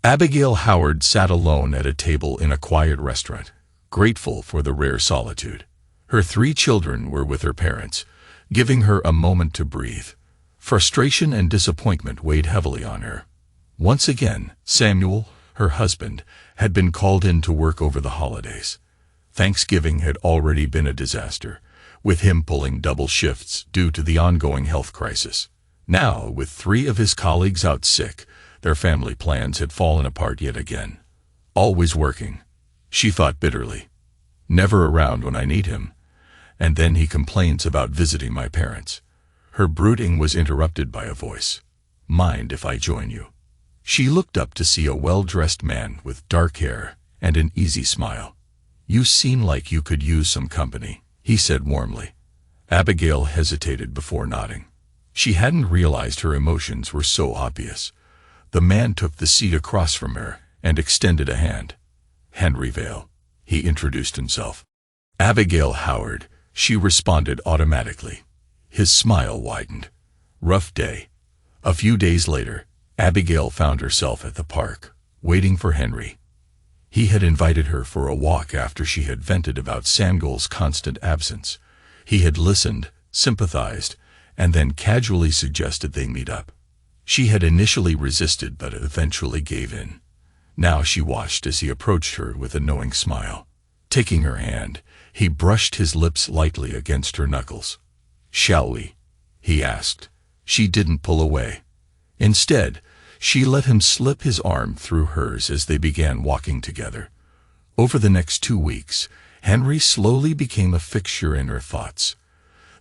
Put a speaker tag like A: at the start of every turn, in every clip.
A: Abigail Howard sat alone at a table in a quiet restaurant, grateful for the rare solitude. Her 3 children were with her parents, giving her a moment to breathe. Frustration and disappointment weighed heavily on her. Once again, Samuel, her husband, had been called in to work over the holidays. Thanksgiving had already been a disaster, with him pulling double shifts due to the ongoing health crisis. Now, with 3 of his colleagues out sick, their family plans had fallen apart yet again. Always working, she thought bitterly. Never around when I need him. And then he complains about visiting my parents. Her brooding was interrupted by a voice. "Mind if I join you?" She looked up to see a well-dressed man with dark hair and an easy smile. "You seem like you could use some company," he said warmly. Abigail hesitated before nodding. She hadn't realized her emotions were so obvious. The man took the seat across from her and extended a hand. "Henry Vale," he introduced himself. "Abigail Howard," she responded automatically. His smile widened. Rough day. A few days later, Abigail found herself at the park, waiting for Henry. He had invited her for a walk after she had vented about Samuel's constant absence. He had listened, sympathized, and then casually suggested they meet up. She had initially resisted but eventually gave in. Now she watched as he approached her with a knowing smile. Taking her hand, he brushed his lips lightly against her knuckles. "Shall we?" he asked. She didn't pull away. Instead, she let him slip his arm through hers as they began walking together. Over the next 2 weeks, Henry slowly became a fixture in her thoughts.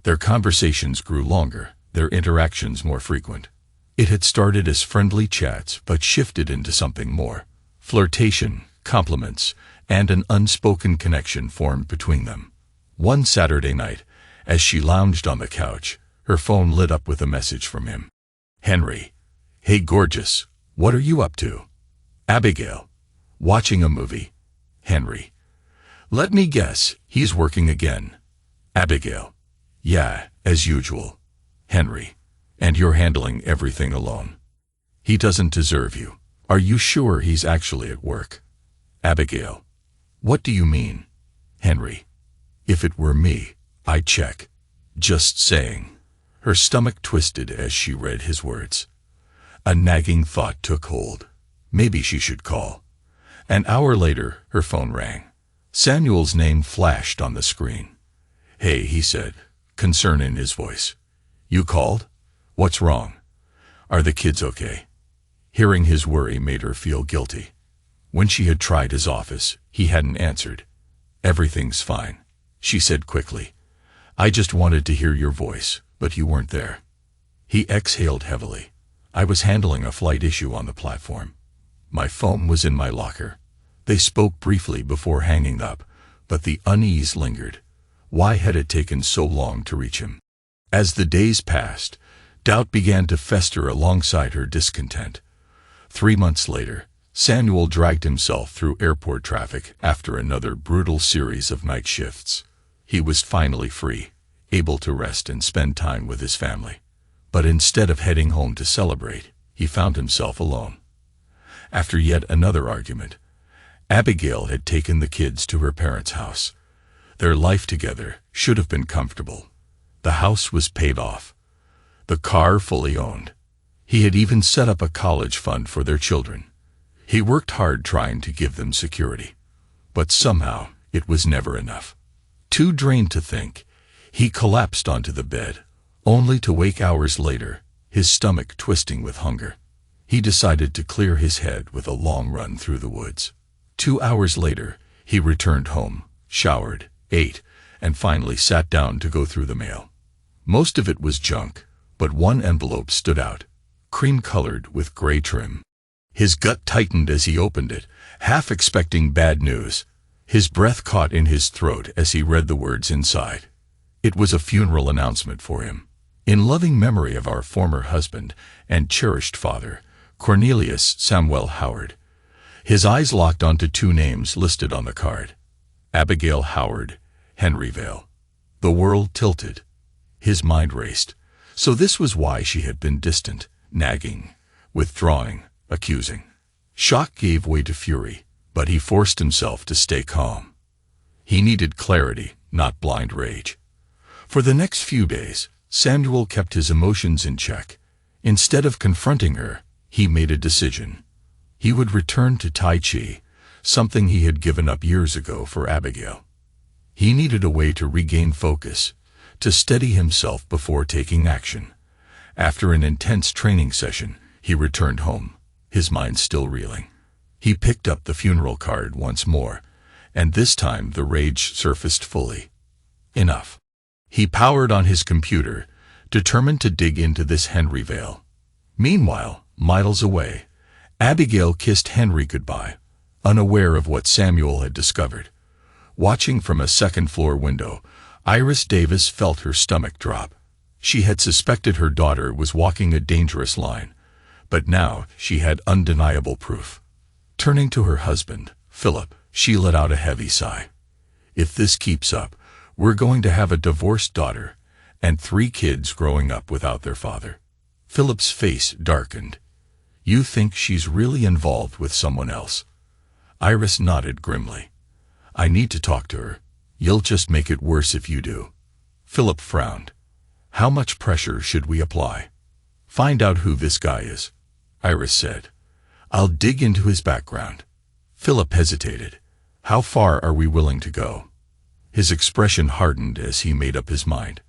A: Their conversations grew longer, their interactions more frequent. It had started as friendly chats but shifted into something more. Flirtation, compliments, and an unspoken connection formed between them. One Saturday night, as she lounged on the couch, her phone lit up with a message from him. "Henry. Hey gorgeous, what are you up to?" Abigail. "Watching a movie." Henry. "Let me guess, he's working again." Abigail. "Yeah, as usual." Henry. "And you're handling everything alone." "He doesn't deserve you. Are you sure he's actually at work?" Abigail. "What do you mean?" Henry. "If it were me, I'd check. Just saying." Her stomach twisted as she read his words. A nagging thought took hold. Maybe she should call. An hour later, her phone rang. Samuel's name flashed on the screen. "Hey," he said, concern in his voice. "You called? What's wrong? Are the kids okay?" Hearing his worry made her feel guilty. When she had tried his office, he hadn't answered. "Everything's fine," she said quickly. "I just wanted to hear your voice, but you weren't there." He exhaled heavily. "I was handling a flight issue on the platform. My phone was in my locker." They spoke briefly before hanging up, but the unease lingered. Why had it taken so long to reach him? As the days passed, doubt began to fester alongside her discontent. 3 months later, Samuel dragged himself through airport traffic after another brutal series of night shifts. He was finally free, able to rest and spend time with his family. But instead of heading home to celebrate, he found himself alone. After yet another argument, Abigail had taken the kids to her parents' house. Their life together should have been comfortable. The house was paid off. The car fully owned. He had even set up a college fund for their children. He worked hard trying to give them security. But somehow, it was never enough. Too drained to think, he collapsed onto the bed, only to wake hours later, his stomach twisting with hunger. He decided to clear his head with a long run through the woods. 2 hours later, he returned home, showered, ate, and finally sat down to go through the mail. Most of it was junk, but one envelope stood out, cream-colored with gray trim. His gut tightened as he opened it, half expecting bad news. His breath caught in his throat as he read the words inside. It was a funeral announcement for him. "In loving memory of our former husband and cherished father, Cornelius Samuel Howard." His eyes locked onto 2 names listed on the card. Abigail Howard, Henry Vale. The world tilted. His mind raced. So this was why she had been distant, nagging, withdrawing, accusing. Shock gave way to fury, but he forced himself to stay calm. He needed clarity, not blind rage. For the next few days, Samuel kept his emotions in check. Instead of confronting her, he made a decision. He would return to Tai Chi, something he had given up years ago for Abigail. He needed a way to regain focus, to steady himself before taking action. After an intense training session, he returned home, his mind still reeling. He picked up the funeral card once more, and this time the rage surfaced fully. Enough. He powered on his computer, determined to dig into this Henry Vale. Meanwhile, miles away, Abigail kissed Henry goodbye, unaware of what Samuel had discovered. Watching from a second-floor window, Iris Davis felt her stomach drop. She had suspected her daughter was walking a dangerous line, but now she had undeniable proof. Turning to her husband, Philip, she let out a heavy sigh. If this keeps up, we're going to have a divorced daughter and 3 kids growing up without their father. Philip's face darkened. You think she's really involved with someone else? Iris nodded grimly. I need to talk to her. You'll just make it worse if you do. Philip frowned. How much pressure should we apply? Find out who this guy is, Iris said. I'll dig into his background. Philip hesitated. How far are we willing to go? His expression hardened as he made up his mind.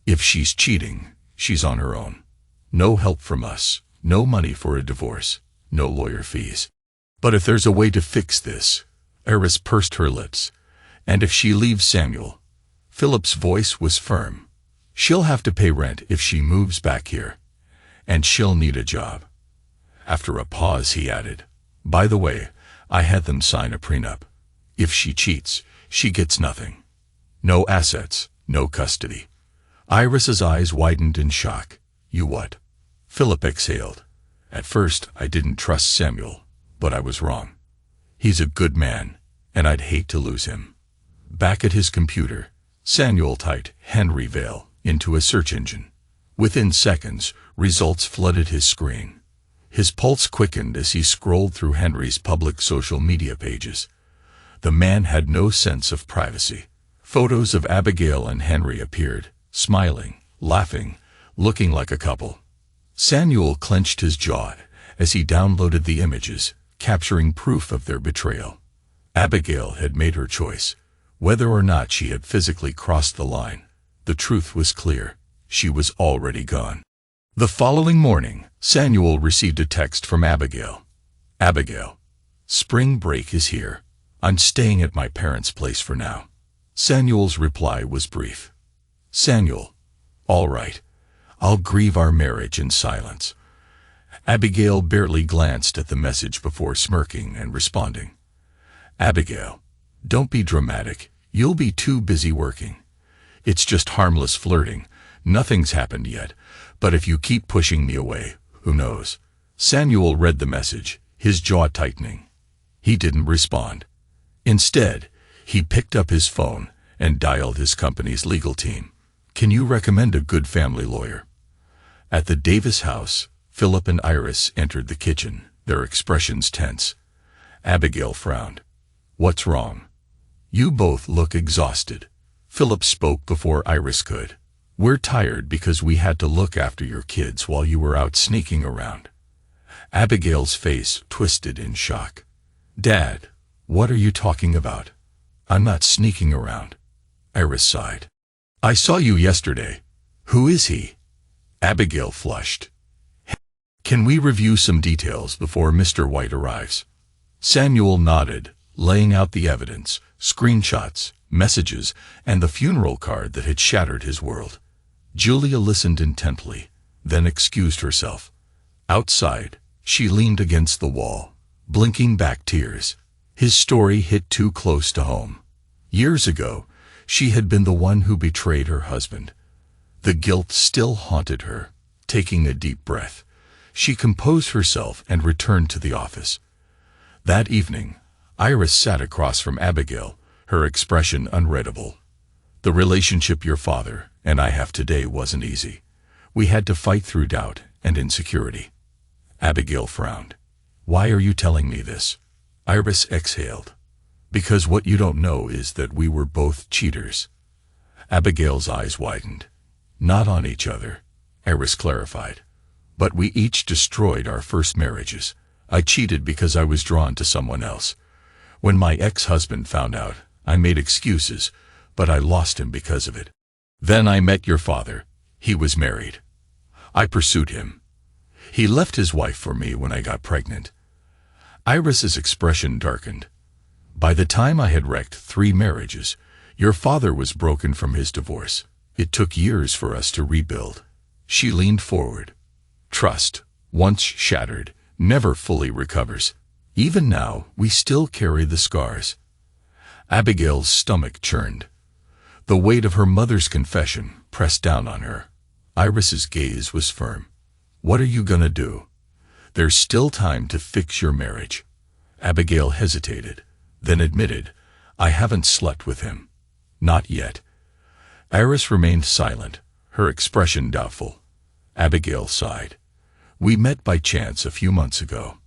A: If she's cheating, she's on her own. No help from us, no money for a divorce, no lawyer fees. But if there's a way to fix this, Iris pursed her lips. And if she leaves Samuel, Philip's voice was firm. She'll have to pay rent if she moves back here. And she'll need a job. After a pause, he added, by the way, I had them sign a prenup. If she cheats, she gets nothing. No assets, no custody. Iris's eyes widened in shock. You what? Philip exhaled. At first, I didn't trust Samuel, but I was wrong. He's a good man, and I'd hate to lose him. Back at his computer, Samuel typed Henry Vale into a search engine. Within seconds, results flooded his screen. His pulse quickened as he scrolled through Henry's public social media pages. The man had no sense of privacy. Photos of Abigail and Henry appeared, smiling, laughing, looking like a couple. Samuel clenched his jaw as he downloaded the images, capturing proof of their betrayal. Abigail had made her choice. Whether or not she had physically crossed the line, the truth was clear. She was already gone. The following morning, Samuel received a text from Abigail. Abigail, spring break is here. I'm staying at my parents' place for now. Samuel's reply was brief. Samuel, all right. I'll grieve our marriage in silence. Abigail barely glanced at the message before smirking and responding. Abigail, don't be dramatic. You'll be too busy working. It's just harmless flirting. Nothing's happened yet, but if you keep pushing me away, who knows? Samuel read the message, his jaw tightening. He didn't respond. Instead, he picked up his phone and dialed his company's legal team. Can you recommend a good family lawyer? At the Davis house, Philip and Iris entered the kitchen, their expressions tense. Abigail frowned. What's wrong? You both look exhausted. Philip spoke before Iris could. We're tired because we had to look after your kids while you were out sneaking around. Abigail's face twisted in shock. Dad, what are you talking about? I'm not sneaking around. Iris sighed. I saw you yesterday. Who is he? Abigail flushed. Can we review some details before Mr. White arrives? Samuel nodded, laying out the evidence, screenshots, messages, and the funeral card that had shattered his world. Julia listened intently, then excused herself. Outside, she leaned against the wall, blinking back tears. His story hit too close to home. Years ago, she had been the one who betrayed her husband. The guilt still haunted her. Taking a deep breath, she composed herself and returned to the office. That evening, Iris sat across from Abigail, her expression unreadable. The relationship your father and I have today wasn't easy. We had to fight through doubt and insecurity. Abigail frowned. Why are you telling me this? Iris exhaled. Because what you don't know is that we were both cheaters. Abigail's eyes widened. Not on each other, Iris clarified. But we each destroyed our first marriages. I cheated because I was drawn to someone else. When my ex-husband found out, I made excuses, but I lost him because of it. Then I met your father. He was married. I pursued him. He left his wife for me when I got pregnant. Iris's expression darkened. By the time I had wrecked 3 marriages, your father was broken from his divorce. It took years for us to rebuild. She leaned forward. Trust, once shattered, never fully recovers. Even now, we still carry the scars. Abigail's stomach churned. The weight of her mother's confession pressed down on her. Iris's gaze was firm. What are you gonna do? There's still time to fix your marriage. Abigail hesitated, then admitted, I haven't slept with him. Not yet. Iris remained silent, her expression doubtful. Abigail sighed. We met by chance a few months ago.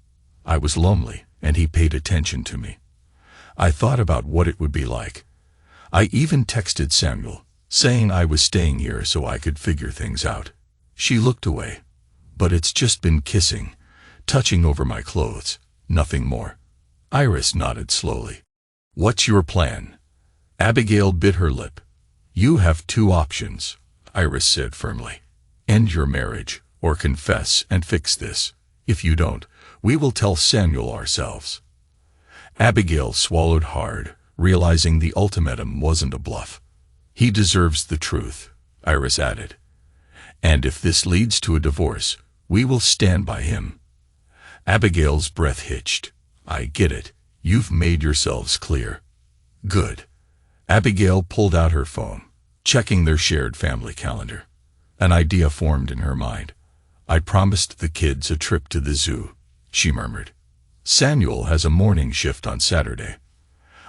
A: I was lonely, and he paid attention to me. I thought about what it would be like. I even texted Samuel, saying I was staying here so I could figure things out. She looked away. But it's just been kissing, touching over my clothes, nothing more. Iris nodded slowly. What's your plan? Abigail bit her lip. You have 2 options, Iris said firmly. End your marriage, or confess and fix this. If you don't, we will tell Samuel ourselves. Abigail swallowed hard, realizing the ultimatum wasn't a bluff. He deserves the truth, Iris added. And if this leads to a divorce, we will stand by him. Abigail's breath hitched. I get it. You've made yourselves clear. Good. Abigail pulled out her phone, checking their shared family calendar. An idea formed in her mind. I promised the kids a trip to the zoo, she murmured. Samuel has a morning shift on Saturday.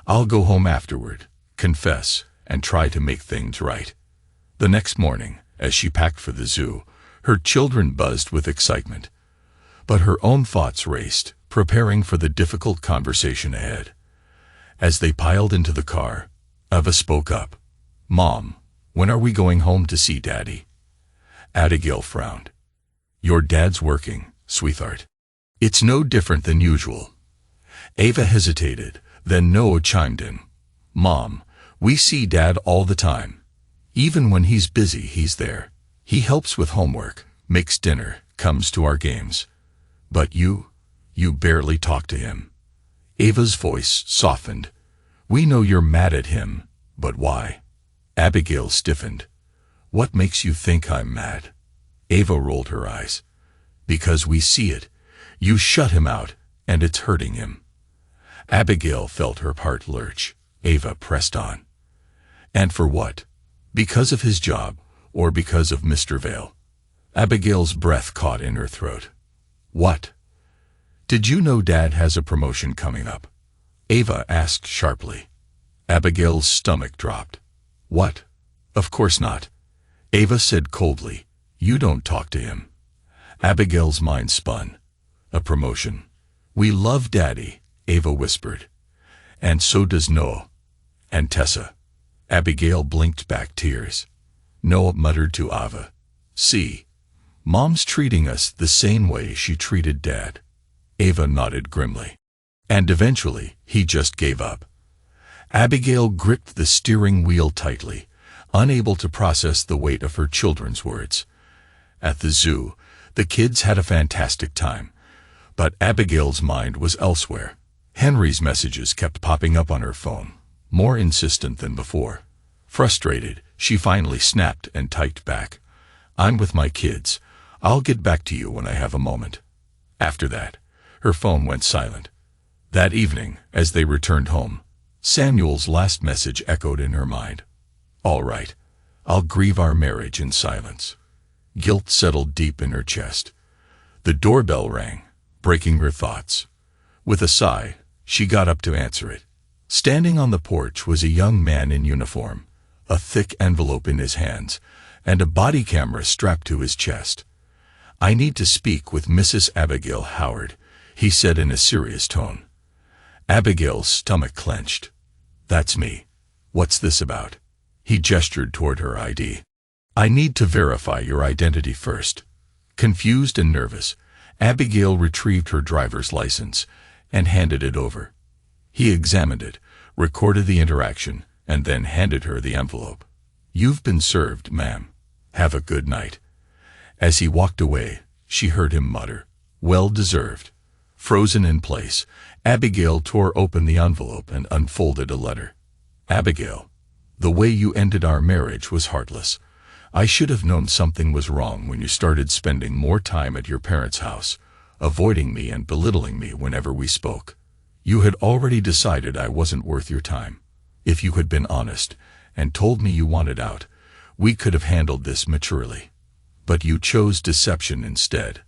A: I'll go home afterward, confess, and try to make things right. The next morning, as she packed for the zoo, her children buzzed with excitement. But her own thoughts raced, preparing for the difficult conversation ahead. As they piled into the car, Eva spoke up. Mom, when are we going home to see Daddy? Abigail frowned. Your dad's working, sweetheart. It's no different than usual. Eva hesitated, then Noah chimed in. Mom, we see Dad all the time. Even when he's busy, he's there. He helps with homework, makes dinner, comes to our games. But you barely talk to him. Eva's voice softened. We know you're mad at him, but why? Abigail stiffened. What makes you think I'm mad? Eva rolled her eyes. Because we see it. You shut him out, and it's hurting him. Abigail felt her heart lurch. Eva pressed on. And for what? Because of his job, or because of Mr. Vale? Abigail's breath caught in her throat. What? Did you know Dad has a promotion coming up? Eva asked sharply. Abigail's stomach dropped. What? Of course not. Eva said coldly. You don't talk to him. Abigail's mind spun. A promotion. We love Daddy, Eva whispered. And so does Noah. And Tessa. Abigail blinked back tears. Noah muttered to Ava. See, Mom's treating us the same way she treated Dad. Eva nodded grimly. And eventually, he just gave up. Abigail gripped the steering wheel tightly, unable to process the weight of her children's words. At the zoo, the kids had a fantastic time, but Abigail's mind was elsewhere. Henry's messages kept popping up on her phone, more insistent than before. Frustrated, she finally snapped and typed back. I'm with my kids. I'll get back to you when I have a moment. After that, her phone went silent. That evening, as they returned home, Samuel's last message echoed in her mind. All right, I'll grieve our marriage in silence. Guilt settled deep in her chest. The doorbell rang, breaking her thoughts. With a sigh, she got up to answer it. Standing on the porch was a young man in uniform, a thick envelope in his hands, and a body camera strapped to his chest. I need to speak with Mrs. Abigail Howard. he said in a serious tone. Abigail's stomach clenched. That's me. What's this about? He gestured toward her ID. I need to verify your identity first. Confused and nervous, Abigail retrieved her driver's license and handed it over. He examined it, recorded the interaction, and then handed her the envelope. You've been served, ma'am. Have a good night. As he walked away, she heard him mutter, well deserved. Frozen in place, Abigail tore open the envelope and unfolded a letter. Abigail, the way you ended our marriage was heartless. I should have known something was wrong when you started spending more time at your parents' house, avoiding me and belittling me whenever we spoke. You had already decided I wasn't worth your time. If you had been honest and told me you wanted out, we could have handled this maturely. But you chose deception instead.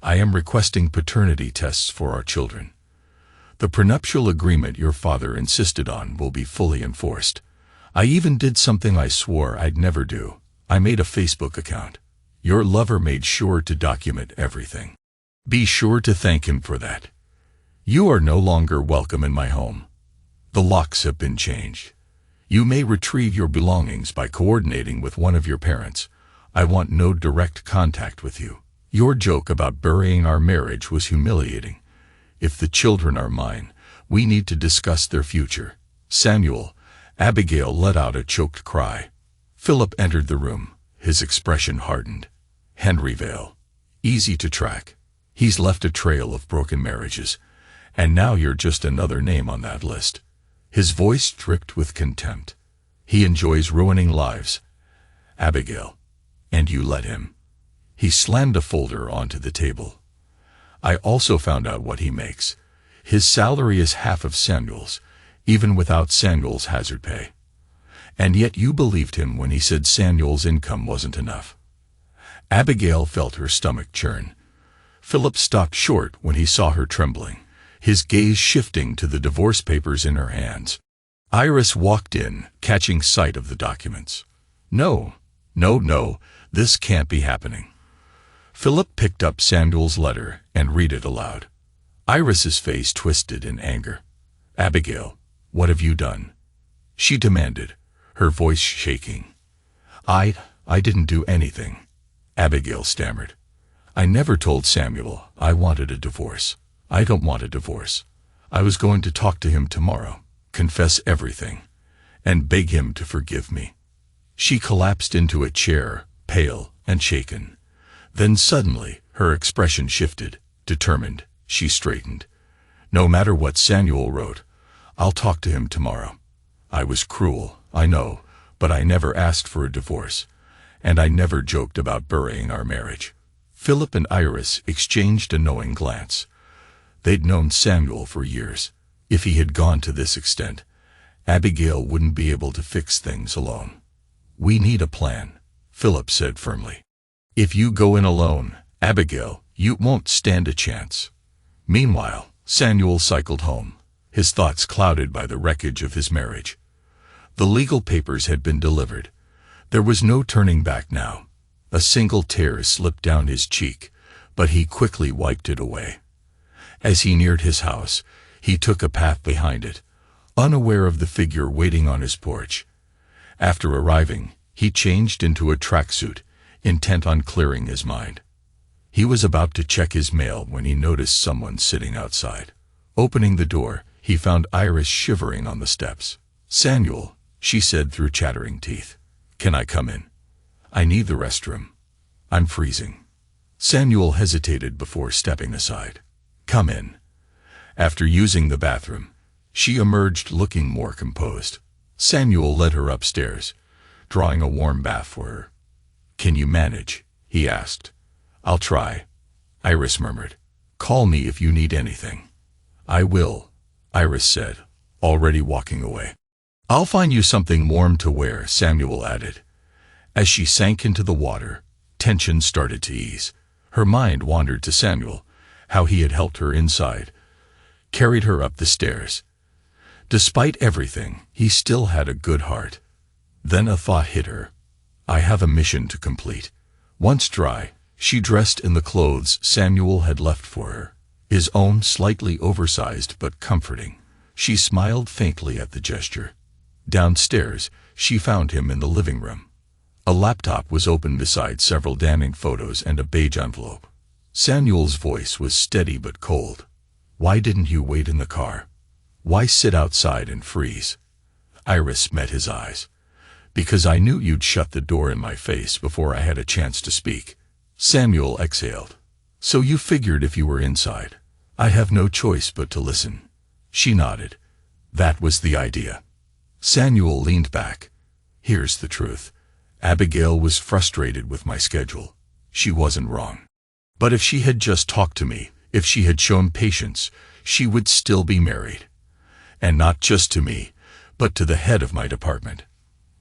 A: I am requesting paternity tests for our children. The prenuptial agreement your father insisted on will be fully enforced. I even did something I swore I'd never do. I made a Facebook account. Your lover made sure to document everything. Be sure to thank him for that. You are no longer welcome in my home. The locks have been changed. You may retrieve your belongings by coordinating with one of your parents. I want no direct contact with you. Your joke about burying our marriage was humiliating. If the children are mine, we need to discuss their future. Samuel, Abigail let out a choked cry. Philip entered the room, his expression hardened. Henry Vale. Easy to track. He's left a trail of broken marriages, and now you're just another name on that list. His voice dripped with contempt. He enjoys ruining lives. Abigail. And you let him. He slammed a folder onto the table. I also found out what he makes. His salary is half of Samuel's, even without Samuel's hazard pay. And yet you believed him when he said Samuel's income wasn't enough. Abigail felt her stomach churn. Philip stopped short when he saw her trembling, his gaze shifting to the divorce papers in her hands. Iris walked in, catching sight of the documents. No, this can't be happening. Philip picked up Samuel's letter and read it aloud. Iris's face twisted in anger. Abigail, what have you done? She demanded, her voice shaking. I didn't do anything, Abigail stammered. I never told Samuel I wanted a divorce. I don't want a divorce. I was going to talk to him tomorrow, confess everything, and beg him to forgive me. She collapsed into a chair, pale and shaken. Then suddenly, her expression shifted. Determined, she straightened. No matter what Samuel wrote, I'll talk to him tomorrow. I was cruel, I know, but I never asked for a divorce, and I never joked about burying our marriage. Philip and Iris exchanged a knowing glance. They'd known Samuel for years. If he had gone to this extent, Abigail wouldn't be able to fix things alone. We need a plan, Philip said firmly. If you go in alone, Abigail, you won't stand a chance. Meanwhile, Samuel cycled home, his thoughts clouded by the wreckage of his marriage. The legal papers had been delivered. There was no turning back now. A single tear slipped down his cheek, but he quickly wiped it away. As he neared his house, he took a path behind it, unaware of the figure waiting on his porch. After arriving, he changed into a tracksuit, intent on clearing his mind. He was about to check his mail when he noticed someone sitting outside. Opening the door, he found Iris shivering on the steps. Samuel, she said through chattering teeth. Can I come in? I need the restroom. I'm freezing. Samuel hesitated before stepping aside. Come in. After using the bathroom, she emerged looking more composed. Samuel led her upstairs, drawing a warm bath for her. Can you manage? He asked. I'll try, Iris murmured. Call me if you need anything. I will, Iris said, already walking away. I'll find you something warm to wear, Samuel added. As she sank into the water, tension started to ease. Her mind wandered to Samuel, how he had helped her inside, carried her up the stairs. Despite everything, he still had a good heart. Then a thought hit her. I have a mission to complete. Once dry, she dressed in the clothes Samuel had left for her. his own slightly oversized but comforting. She smiled faintly at the gesture. Downstairs, she found him in the living room. A laptop was open beside several damning photos and a beige envelope. Samuel's voice was steady but cold. "Why didn't you wait in the car? Why sit outside and freeze?" Iris met his eyes. "Because I knew you'd shut the door in my face before I had a chance to speak." Samuel exhaled. "So you figured if you were inside, I have no choice but to listen." She nodded. "That was the idea." Samuel leaned back. "Here's the truth. Abigail was frustrated with my schedule. She wasn't wrong. But if she had just talked to me, if she had shown patience, she would still be married. And not just to me, but to the head of my department.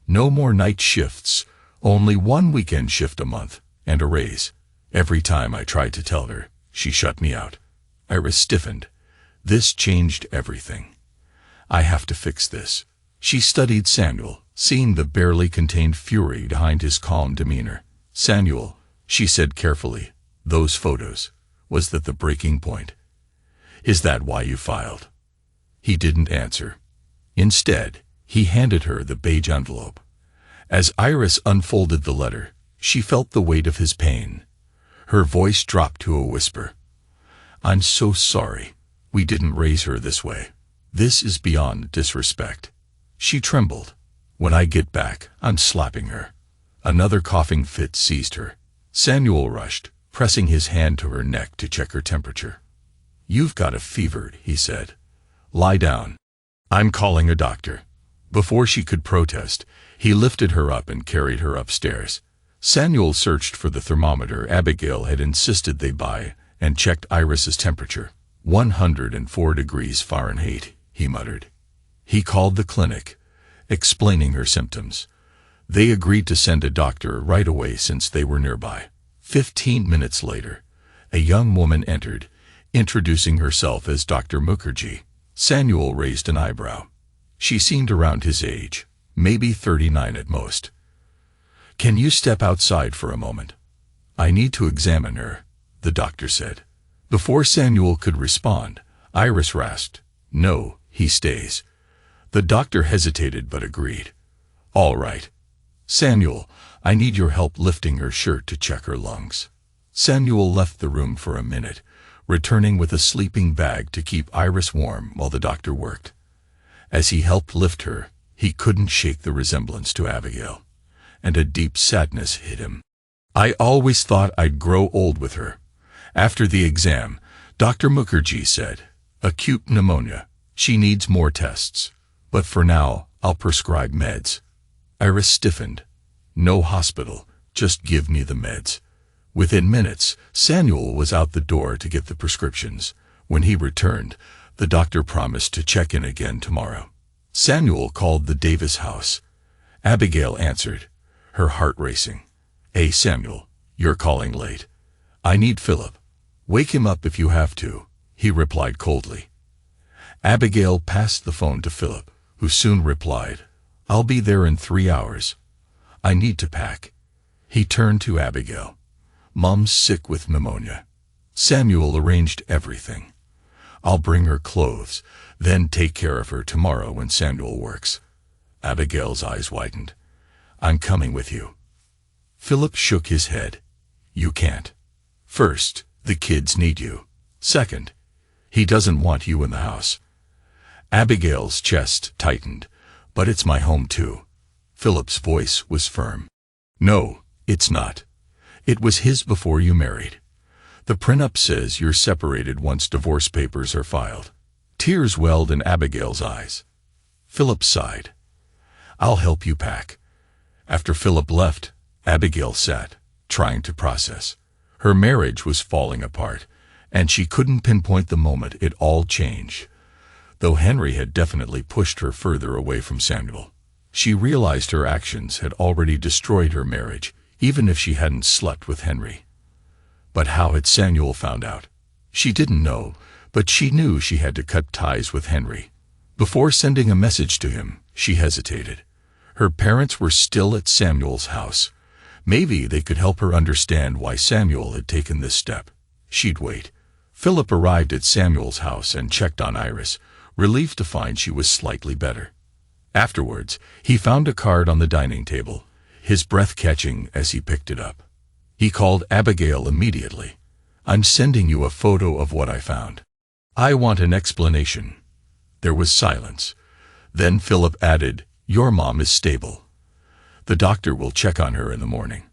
A: No more night shifts, only one weekend shift a month, and a raise. Every time I tried to tell her, she shut me out." Iris stiffened. "This changed everything. I have to fix this." She studied Samuel, seeing the barely contained fury behind his calm demeanor. "Samuel," she said carefully, "those photos, was that the breaking point? Is that why you filed?" He didn't answer. Instead, he handed her the beige envelope. As Iris unfolded the letter, she felt the weight of his pain. Her voice dropped to a whisper. "I'm so sorry. We didn't raise her this way. This is beyond disrespect." She trembled. "When I get back, I'm slapping her." Another coughing fit seized her. Samuel rushed, pressing his hand to her neck to check her temperature. "You've got a fever," he said. "Lie down. I'm calling a doctor." Before she could protest, he lifted her up and carried her upstairs. Samuel searched for the thermometer Abigail had insisted they buy and checked Iris's temperature. 104 degrees Fahrenheit, he muttered. He called the clinic, explaining her symptoms. They agreed to send a doctor right away since they were nearby. 15 minutes later, a young woman entered, introducing herself as Dr. Mukherjee. Samuel raised an eyebrow. She seemed around his age, maybe 39 at most. "Can you step outside for a moment? I need to examine her," the doctor said. Before Samuel could respond, Iris rasped, "No, he stays." The doctor hesitated but agreed. "All right. Samuel, I need your help lifting her shirt to check her lungs." Samuel left the room for a minute, returning with a sleeping bag to keep Iris warm while the doctor worked. As he helped lift her, he couldn't shake the resemblance to Abigail, and a deep sadness hit him. "I always thought I'd grow old with her." After the exam, Dr. Mukherjee said, "Acute pneumonia. She needs more tests. But for now, I'll prescribe meds." Iris stiffened. "No hospital, just give me the meds." Within minutes, Samuel was out the door to get the prescriptions. When he returned, the doctor promised to check in again tomorrow. Samuel called the Davis house. Abigail answered, her heart racing. "Hey, Samuel, you're calling late. I need Philip." "Wake him up if you have to," he replied coldly. Abigail passed the phone to Philip, who soon replied, "I'll be there in 3 hours. I need to pack." He turned to Abigail. "Mom's sick with pneumonia." Samuel arranged everything. "I'll bring her clothes, then take care of her tomorrow when Samuel works." Abigail's eyes widened. "I'm coming with you." Philip shook his head. "You can't. First, the kids need you. Second, he doesn't want you in the house." Abigail's chest tightened. "But it's my home too." Philip's voice was firm. "No, it's not. It was his before you married. The prenup says you're separated once divorce papers are filed." Tears welled in Abigail's eyes. Philip sighed. "I'll help you pack." After Philip left, Abigail sat, trying to process. Her marriage was falling apart, and she couldn't pinpoint the moment it all changed. Though Henry had definitely pushed her further away from Samuel, she realized her actions had already destroyed her marriage, even if she hadn't slept with Henry. But how had Samuel found out? She didn't know, but she knew she had to cut ties with Henry. Before sending a message to him, she hesitated. Her parents were still at Samuel's house. Maybe they could help her understand why Samuel had taken this step. She'd wait. Philip arrived at Samuel's house and checked on Iris, relieved to find she was slightly better. Afterwards, he found a card on the dining table, his breath catching as he picked it up. He called Abigail immediately. "I'm sending you a photo of what I found. I want an explanation." There was silence. Then Philip added, "Your mom is stable. The doctor will check on her in the morning."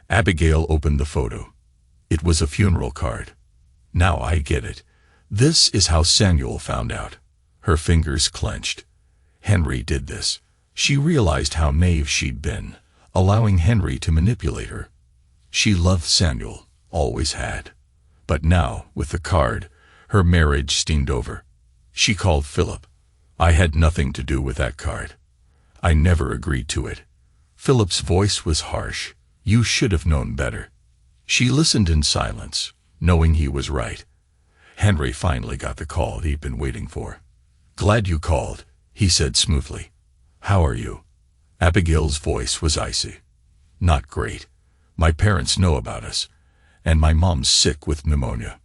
A: Abigail opened the photo. It was a funeral card. "Now I get it. This is how Samuel found out." Her fingers clenched. Henry did this. She realized how naive she'd been, allowing Henry to manipulate her. She loved Samuel, always had. But now, with the card, her marriage steamed over. She called Philip. "I had nothing to do with that card. I never agreed to it." Philip's voice was harsh. "You should have known better." She listened in silence, knowing he was right. Henry finally got the call he'd been waiting for. "Glad you called," he said smoothly. "How are you?" Abigail's voice was icy. "Not great. My parents know about us, and my mom's sick with pneumonia."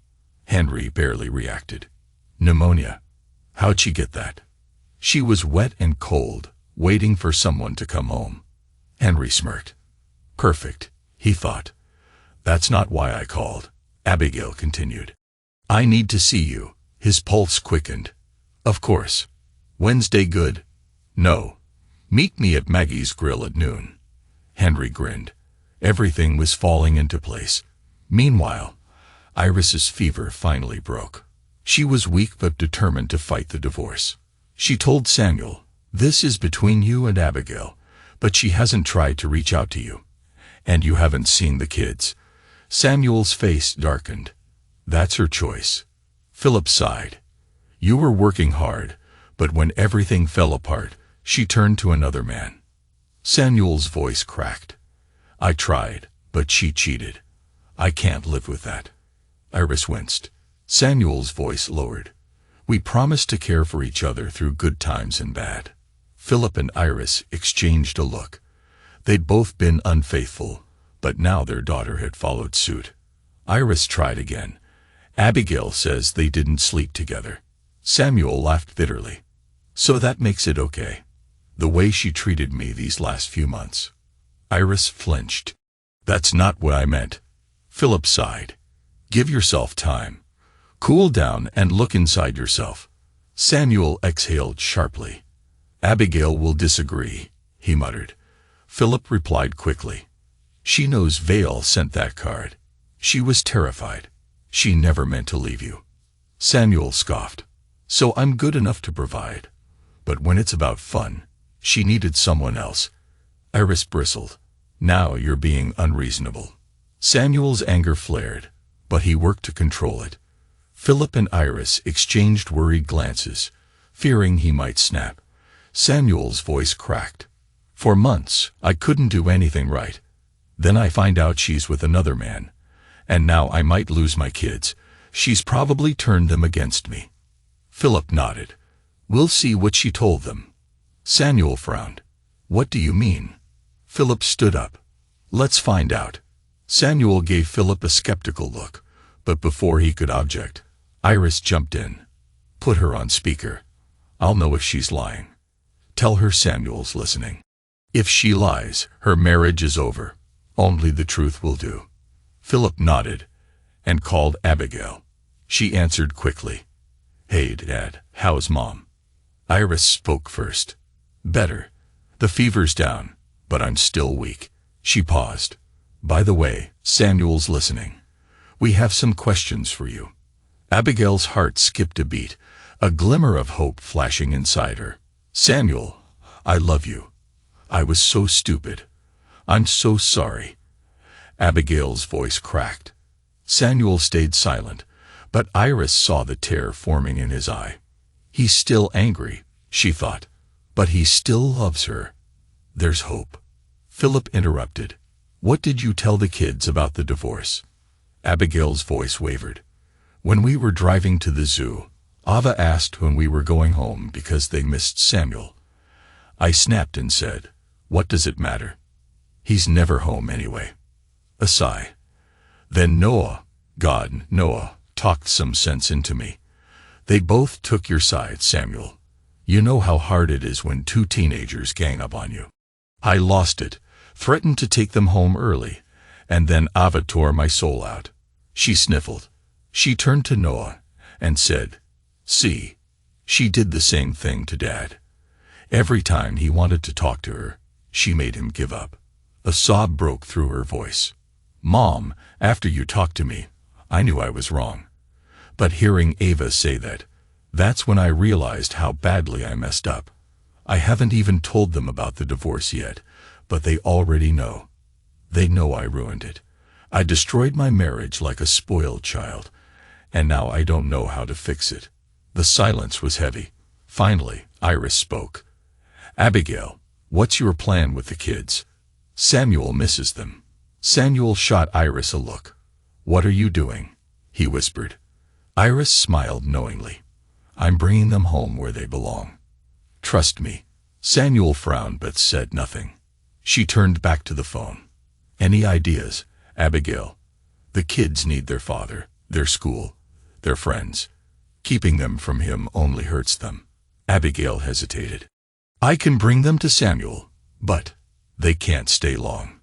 A: Henry barely reacted. "Pneumonia? How'd she get that?" "She was wet and cold, waiting for someone to come home." Henry smirked. "Perfect," he thought. "That's not why I called," Abigail continued. "I need to see you." His pulse quickened. "Of course. Wednesday good?" "No. Meet me at Maggie's Grill at noon." Henry grinned. Everything was falling into place. Meanwhile, Iris's fever finally broke. She was weak but determined to fight the divorce. She told Samuel, "This is between you and Abigail, but she hasn't tried to reach out to you. And you haven't seen the kids." Samuel's face darkened. "That's her choice." Philip sighed. "You were working hard, but when everything fell apart, she turned to another man." Samuel's voice cracked. "I tried, but she cheated. I can't live with that." Iris winced. Samuel's voice lowered. "We promised to care for each other through good times and bad." Philip and Iris exchanged a look. They'd both been unfaithful, but now their daughter had followed suit. Iris tried again. "Abigail says they didn't sleep together." Samuel laughed bitterly. "So that makes it okay. The way she treated me these last few months." Iris flinched. "That's not what I meant." Philip sighed. "Give yourself time. Cool down and look inside yourself." Samuel exhaled sharply. "Abigail will disagree," he muttered. Philip replied quickly. "She knows Vale sent that card. She was terrified. She never meant to leave you." Samuel scoffed. "So I'm good enough to provide. But when it's about fun, she needed someone else." Iris bristled. "Now you're being unreasonable." Samuel's anger flared, but he worked to control it. Philip and Iris exchanged worried glances, fearing he might snap. Samuel's voice cracked. "For months, I couldn't do anything right. Then I find out she's with another man. And now I might lose my kids. She's probably turned them against me." Philip nodded. "We'll see what she told them." Samuel frowned. "What do you mean?" Philip stood up. "Let's find out." Samuel gave Philip a skeptical look, but before he could object, Iris jumped in. "Put her on speaker. I'll know if she's lying. Tell her Samuel's listening. If she lies, her marriage is over. Only the truth will do." Philip nodded and called Abigail. She answered quickly. "Hey, Dad, how's Mom?" Iris spoke first. "Better. The fever's down, but I'm still weak." She paused. "By the way, Samuel's listening. We have some questions for you." Abigail's heart skipped a beat, a glimmer of hope flashing inside her. "Samuel, I love you. I was so stupid. I'm so sorry." Abigail's voice cracked. Samuel stayed silent, but Iris saw the tear forming in his eye. He's still angry, she thought, but he still loves her. There's hope. Philip interrupted. "What did you tell the kids about the divorce?" Abigail's voice wavered. "When we were driving to the zoo, Ava asked when we were going home because they missed Samuel. I snapped and said, 'What does it matter? He's never home anyway.'" A sigh. "Then Noah talked some sense into me. They both took your side, Samuel. You know how hard it is when two teenagers gang up on you. I lost it, threatened to take them home early, and then Ava tore my soul out. She sniffled. She turned to Noah and said, "See, she did the same thing to Dad. Every time he wanted to talk to her, she made him give up." A sob broke through her voice. "Mom, after you talked to me, I knew I was wrong. But hearing Ava say that, that's when I realized how badly I messed up. I haven't even told them about the divorce yet, but they already know. They know I ruined it. I destroyed my marriage like a spoiled child, and now I don't know how to fix it." The silence was heavy. Finally, Iris spoke. "Abigail, what's your plan with the kids? Samuel misses them." Samuel shot Iris a look. "What are you doing?" he whispered. Iris smiled knowingly. "I'm bringing them home where they belong. Trust me." Samuel frowned but said nothing. She turned back to the phone. "Any ideas, Abigail? The kids need their father, their school, their friends. Keeping them from him only hurts them." Abigail hesitated. "I can bring them to Samuel, but they can't stay long.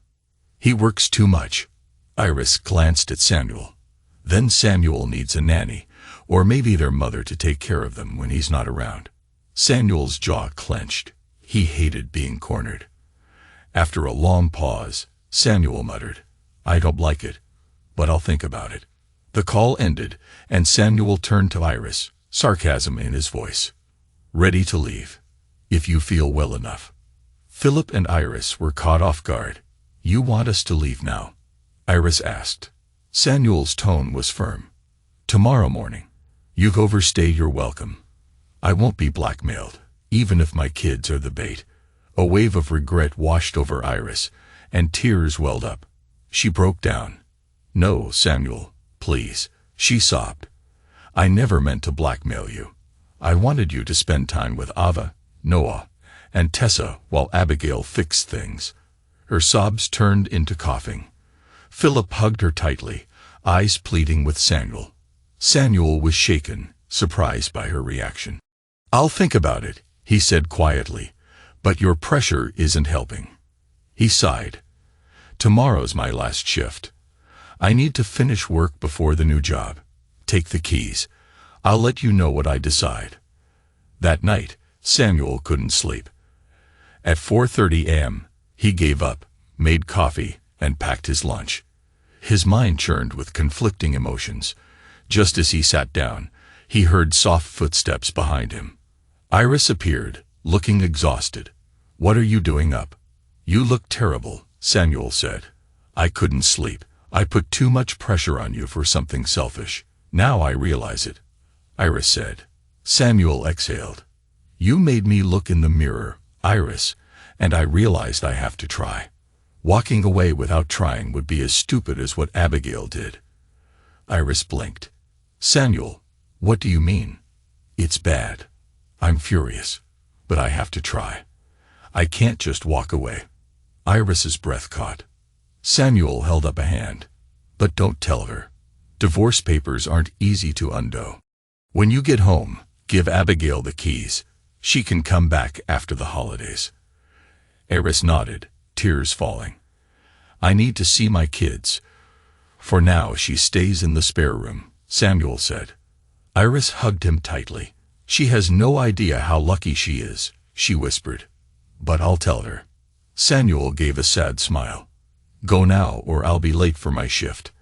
A: He works too much." Iris glanced at Samuel. "Then Samuel needs a nanny, or maybe their mother to take care of them when he's not around." Samuel's jaw clenched. He hated being cornered. After a long pause, Samuel muttered, "I don't like it, but I'll think about it." The call ended, and Samuel turned to Iris, sarcasm in his voice. "Ready to leave, if you feel well enough." Philip and Iris were caught off guard. "You want us to leave now?" Iris asked. Samuel's tone was firm. "Tomorrow morning. You've overstayed your welcome. I won't be blackmailed, even if my kids are the bait." A wave of regret washed over Iris, and tears welled up. She broke down. "No, Samuel, please," she sobbed. "I never meant to blackmail you. I wanted you to spend time with Ava, Noah, and Tessa while Abigail fixed things." Her sobs turned into coughing. Philip hugged her tightly, eyes pleading with Samuel. Samuel was shaken, surprised by her reaction. "I'll think about it," he said quietly, "but your pressure isn't helping." He sighed. "Tomorrow's my last shift. I need to finish work before the new job. Take the keys. I'll let you know what I decide." That night, Samuel couldn't sleep. At 4:30 a.m., he gave up, made coffee, and packed his lunch. His mind churned with conflicting emotions. Just as he sat down, he heard soft footsteps behind him. Iris appeared, looking exhausted. "What are you doing up?" "You look terrible," Samuel said. "I couldn't sleep. I put too much pressure on you for something selfish. Now I realize it," Iris said. Samuel exhaled. "You made me look in the mirror, Iris, and I realized I have to try. Walking away without trying would be as stupid as what Abigail did." Iris blinked. "Samuel, what do you mean?" "It's bad. I'm furious, but I have to try. I can't just walk away." Iris's breath caught. Samuel held up a hand. "But don't tell her. Divorce papers aren't easy to undo. When you get home, give Abigail the keys. She can come back after the holidays." Iris nodded, tears falling. "I need to see my kids. For now she stays in the spare room," Samuel said. Iris hugged him tightly. "She has no idea how lucky she is," she whispered. "But I'll tell her." Samuel gave a sad smile. "Go now or I'll be late for my shift."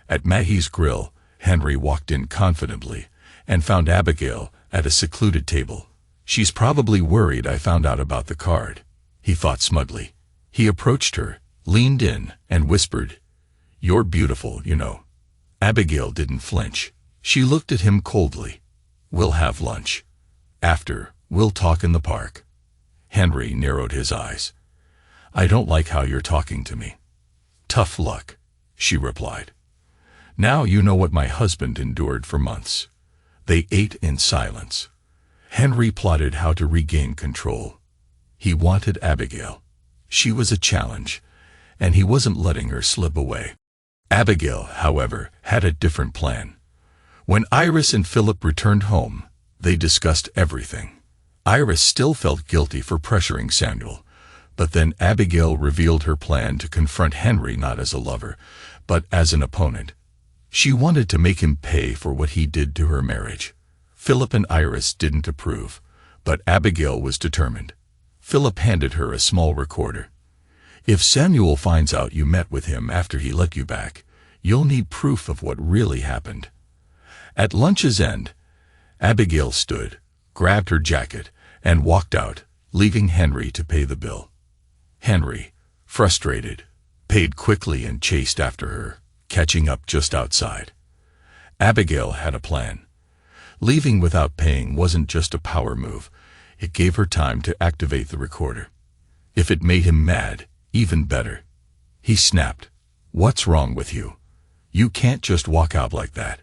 A: At Maggie's grill, Henry walked in confidently and found Abigail at a secluded table. "She's probably worried I found out about the card," he thought smugly. He approached her, leaned in, and whispered, "You're beautiful, you know." Abigail didn't flinch. She looked at him coldly. "We'll have lunch. After, we'll talk in the park." Henry narrowed his eyes. "I don't like how you're talking to me." "Tough luck," she replied. "Now you know what my husband endured for months." They ate in silence. Henry plotted how to regain control. He wanted Abigail. She was a challenge, and he wasn't letting her slip away. Abigail, however, had a different plan. When Iris and Philip returned home, they discussed everything. Iris still felt guilty for pressuring Samuel, but then Abigail revealed her plan to confront Henry not as a lover, but as an opponent. She wanted to make him pay for what he did to her marriage. Philip and Iris didn't approve, but Abigail was determined. Philip handed her a small recorder. If Samuel finds out you met with him after he let you back, you'll need proof of what really happened. At lunch's end, Abigail stood, grabbed her jacket, and walked out, leaving Henry to pay the bill. Henry, frustrated, paid quickly and chased after her, catching up just outside. Abigail had a plan. Leaving without paying wasn't just a power move. It gave her time to activate the recorder. If it made him mad, even better. He snapped, "What's wrong with you? You can't just walk out like that."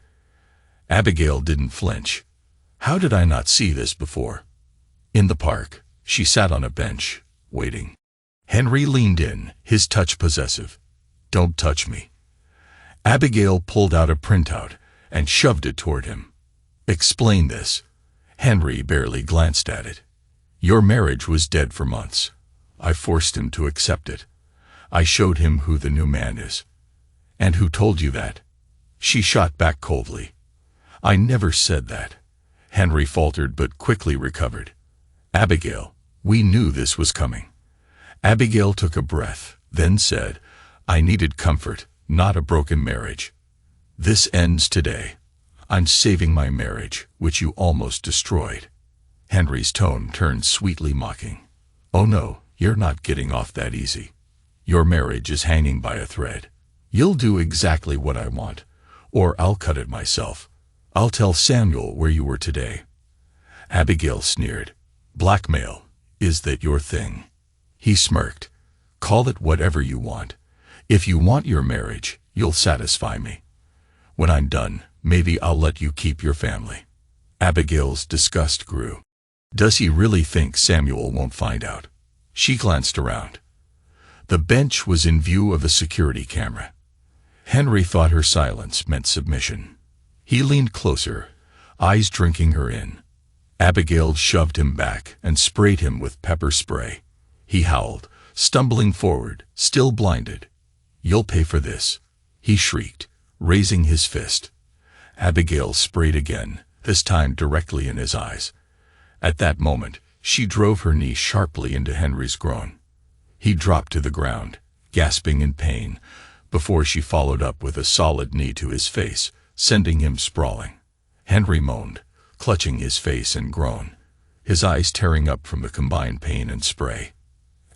A: Abigail didn't flinch. How did I not see this before? In the park, she sat on a bench, waiting. Henry leaned in, his touch possessive. "Don't touch me." Abigail pulled out a printout and shoved it toward him. "Explain this." Henry barely glanced at it. "Your marriage was dead for months. I forced him to accept it. I showed him who the new man is." "And who told you that?" She shot back coldly. "I never said that." Henry faltered but quickly recovered. "Abigail, we knew this was coming." Abigail took a breath, then said, "I needed comfort, not a broken marriage. This ends today. I'm saving my marriage, which you almost destroyed." Henry's tone turned sweetly mocking. "Oh no, you're not getting off that easy. Your marriage is hanging by a thread. You'll do exactly what I want, or I'll cut it myself. I'll tell Samuel where you were today." Abigail sneered. "Blackmail, is that your thing?" He smirked. "Call it whatever you want. If you want your marriage, you'll satisfy me. When I'm done, maybe I'll let you keep your family." Abigail's disgust grew. Does he really think Samuel won't find out? She glanced around. The bench was in view of a security camera. Henry thought her silence meant submission. He leaned closer, eyes drinking her in. Abigail shoved him back and sprayed him with pepper spray. He howled, stumbling forward, still blinded. "You'll pay for this," he shrieked, raising his fist. Abigail sprayed again, this time directly in his eyes. At that moment, she drove her knee sharply into Henry's groin. He dropped to the ground, gasping in pain, before she followed up with a solid knee to his face, sending him sprawling. Henry moaned, clutching his face and groan, his eyes tearing up from the combined pain and spray.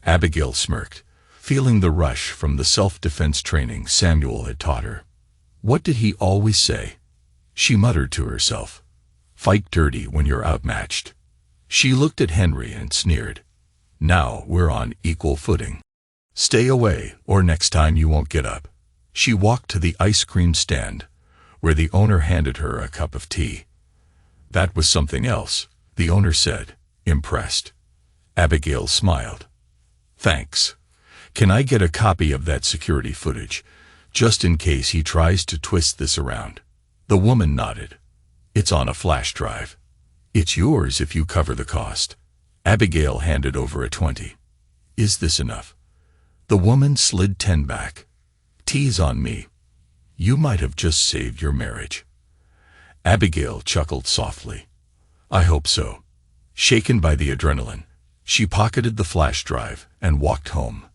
A: Abigail smirked, feeling the rush from the self-defense training Samuel had taught her. What did he always say? She muttered to herself, "Fight dirty when you're outmatched." She looked at Henry and sneered. "Now we're on equal footing. Stay away, or next time you won't get up." She walked to the ice cream stand, where the owner handed her a cup of tea. "That was something else," the owner said, impressed. Abigail smiled. "Thanks. Can I get a copy of that security footage, just in case he tries to twist this around?" The woman nodded. "It's on a flash drive. It's yours if you cover the cost." Abigail handed over a 20. "Is this enough?" The woman slid 10 back. "Tease on me. You might have just saved your marriage." Abigail chuckled softly. "I hope so." Shaken by the adrenaline, she pocketed the flash drive and walked home.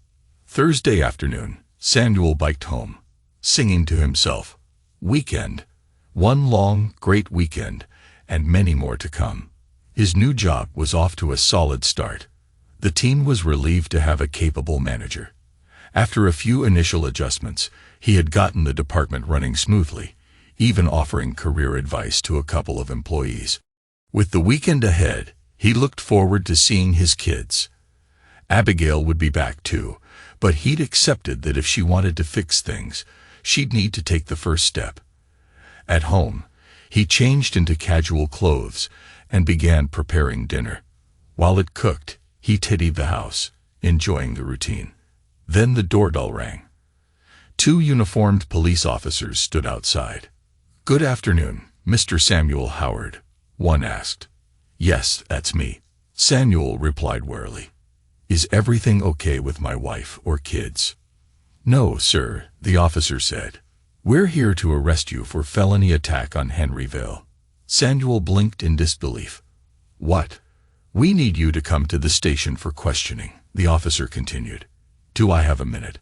A: Thursday afternoon, Samuel biked home, singing to himself, "Weekend. One long, great weekend, and many more to come." His new job was off to a solid start. The team was relieved to have a capable manager. After a few initial adjustments, he had gotten the department running smoothly, even offering career advice to a couple of employees. With the weekend ahead, he looked forward to seeing his kids. Abigail would be back too, but he'd accepted that if she wanted to fix things, she'd need to take the first step. At home, he changed into casual clothes and began preparing dinner. While it cooked, he tidied the house, enjoying the routine. Then the doorbell rang. 2 uniformed police officers stood outside. "Good afternoon, Mr. Samuel Howard, one asked. Yes, that's me, Samuel replied warily. Is everything okay with my wife or kids? No, sir, the officer said. We're here to arrest you for felony attack on Henry Vale. Samuel blinked in disbelief. What? We need you to come to the station for questioning, the officer continued. Do I have a minute?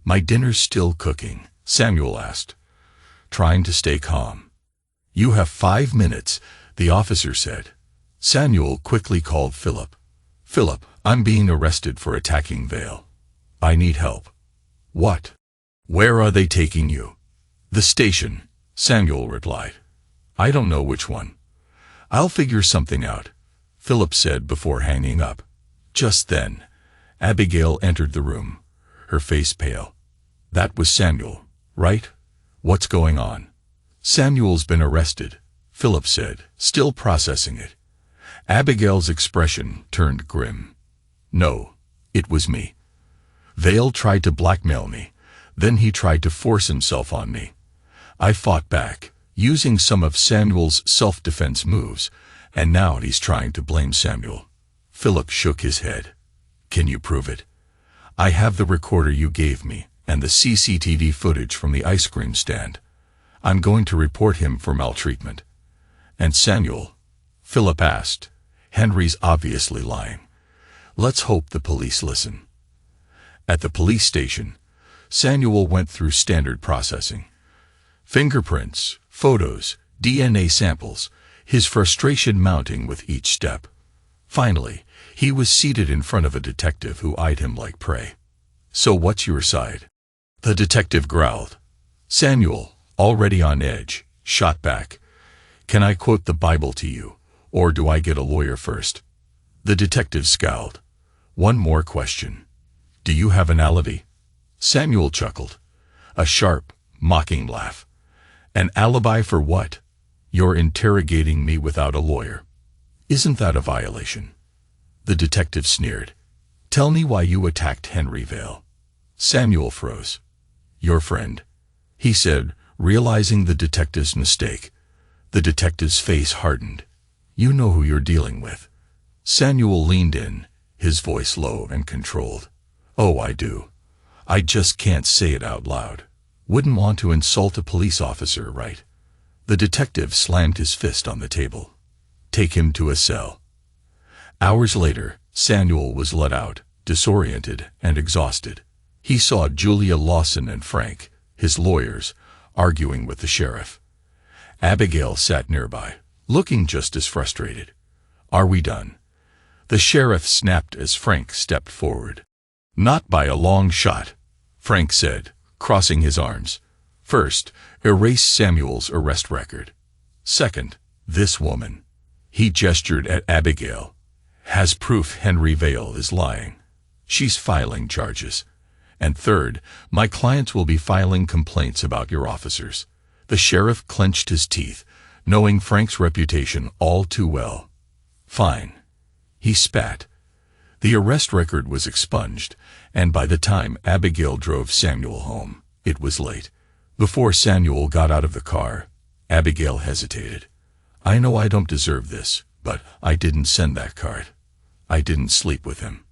A: My dinner's still cooking, Samuel asked, trying to stay calm. You have 5 minutes, the officer said. Samuel quickly called Philip. Philip, I'm being arrested for attacking Vale. I need help. What? Where are they taking you? The station, Samuel replied. I don't know which one. I'll figure something out, Philip said before hanging up. Just then, Abigail entered the room, her face pale. That was Samuel, right? What's going on? Samuel's been arrested, Philip said, still processing it. Abigail's expression turned grim. No, it was me. Vale tried to blackmail me, then he tried to force himself on me. I fought back, using some of Samuel's self-defense moves, and now he's trying to blame Samuel. Philip shook his head. Can you prove it? I have the recorder you gave me, and the CCTV footage from the ice cream stand. I'm going to report him for maltreatment. And Samuel? Philip asked. Henry's obviously lying. Let's hope the police listen. At the police station, Samuel went through standard processing. Fingerprints, photos, DNA samples, his frustration mounting with each step. Finally, he was seated in front of a detective who eyed him like prey. So what's your side? The detective growled. Samuel, already on edge, shot back. Can I quote the Bible to you, or do I get a lawyer first? The detective scowled. One more question. Do you have an alibi? Samuel chuckled. A sharp, mocking laugh. An alibi for what? You're interrogating me without a lawyer. Isn't that a violation? The detective sneered. Tell me why you attacked Henry Vale. Samuel froze. Your friend, he said, realizing the detective's mistake. The detective's face hardened. You know who you're dealing with. Samuel leaned in, his voice low and controlled. Oh, I do. I just can't say it out loud. Wouldn't want to insult a police officer, right? The detective slammed his fist on the table. Take him to a cell. Hours later, Samuel was let out, disoriented and exhausted. He saw Julia Lawson and Frank, his lawyers, arguing with the sheriff. Abigail sat nearby, looking just as frustrated. Are we done? The sheriff snapped as Frank stepped forward. Not by a long shot, Frank said, crossing his arms. First, erase Samuel's arrest record. Second, this woman, he gestured at Abigail, has proof Henry Vale is lying. She's filing charges. And third, my clients will be filing complaints about your officers. The sheriff clenched his teeth, knowing Frank's reputation all too well. Fine. He spat. The arrest record was expunged, and by the time Abigail drove Samuel home, it was late. Before Samuel got out of the car, Abigail hesitated. I know I don't deserve this, but I didn't send that card. I didn't sleep with him.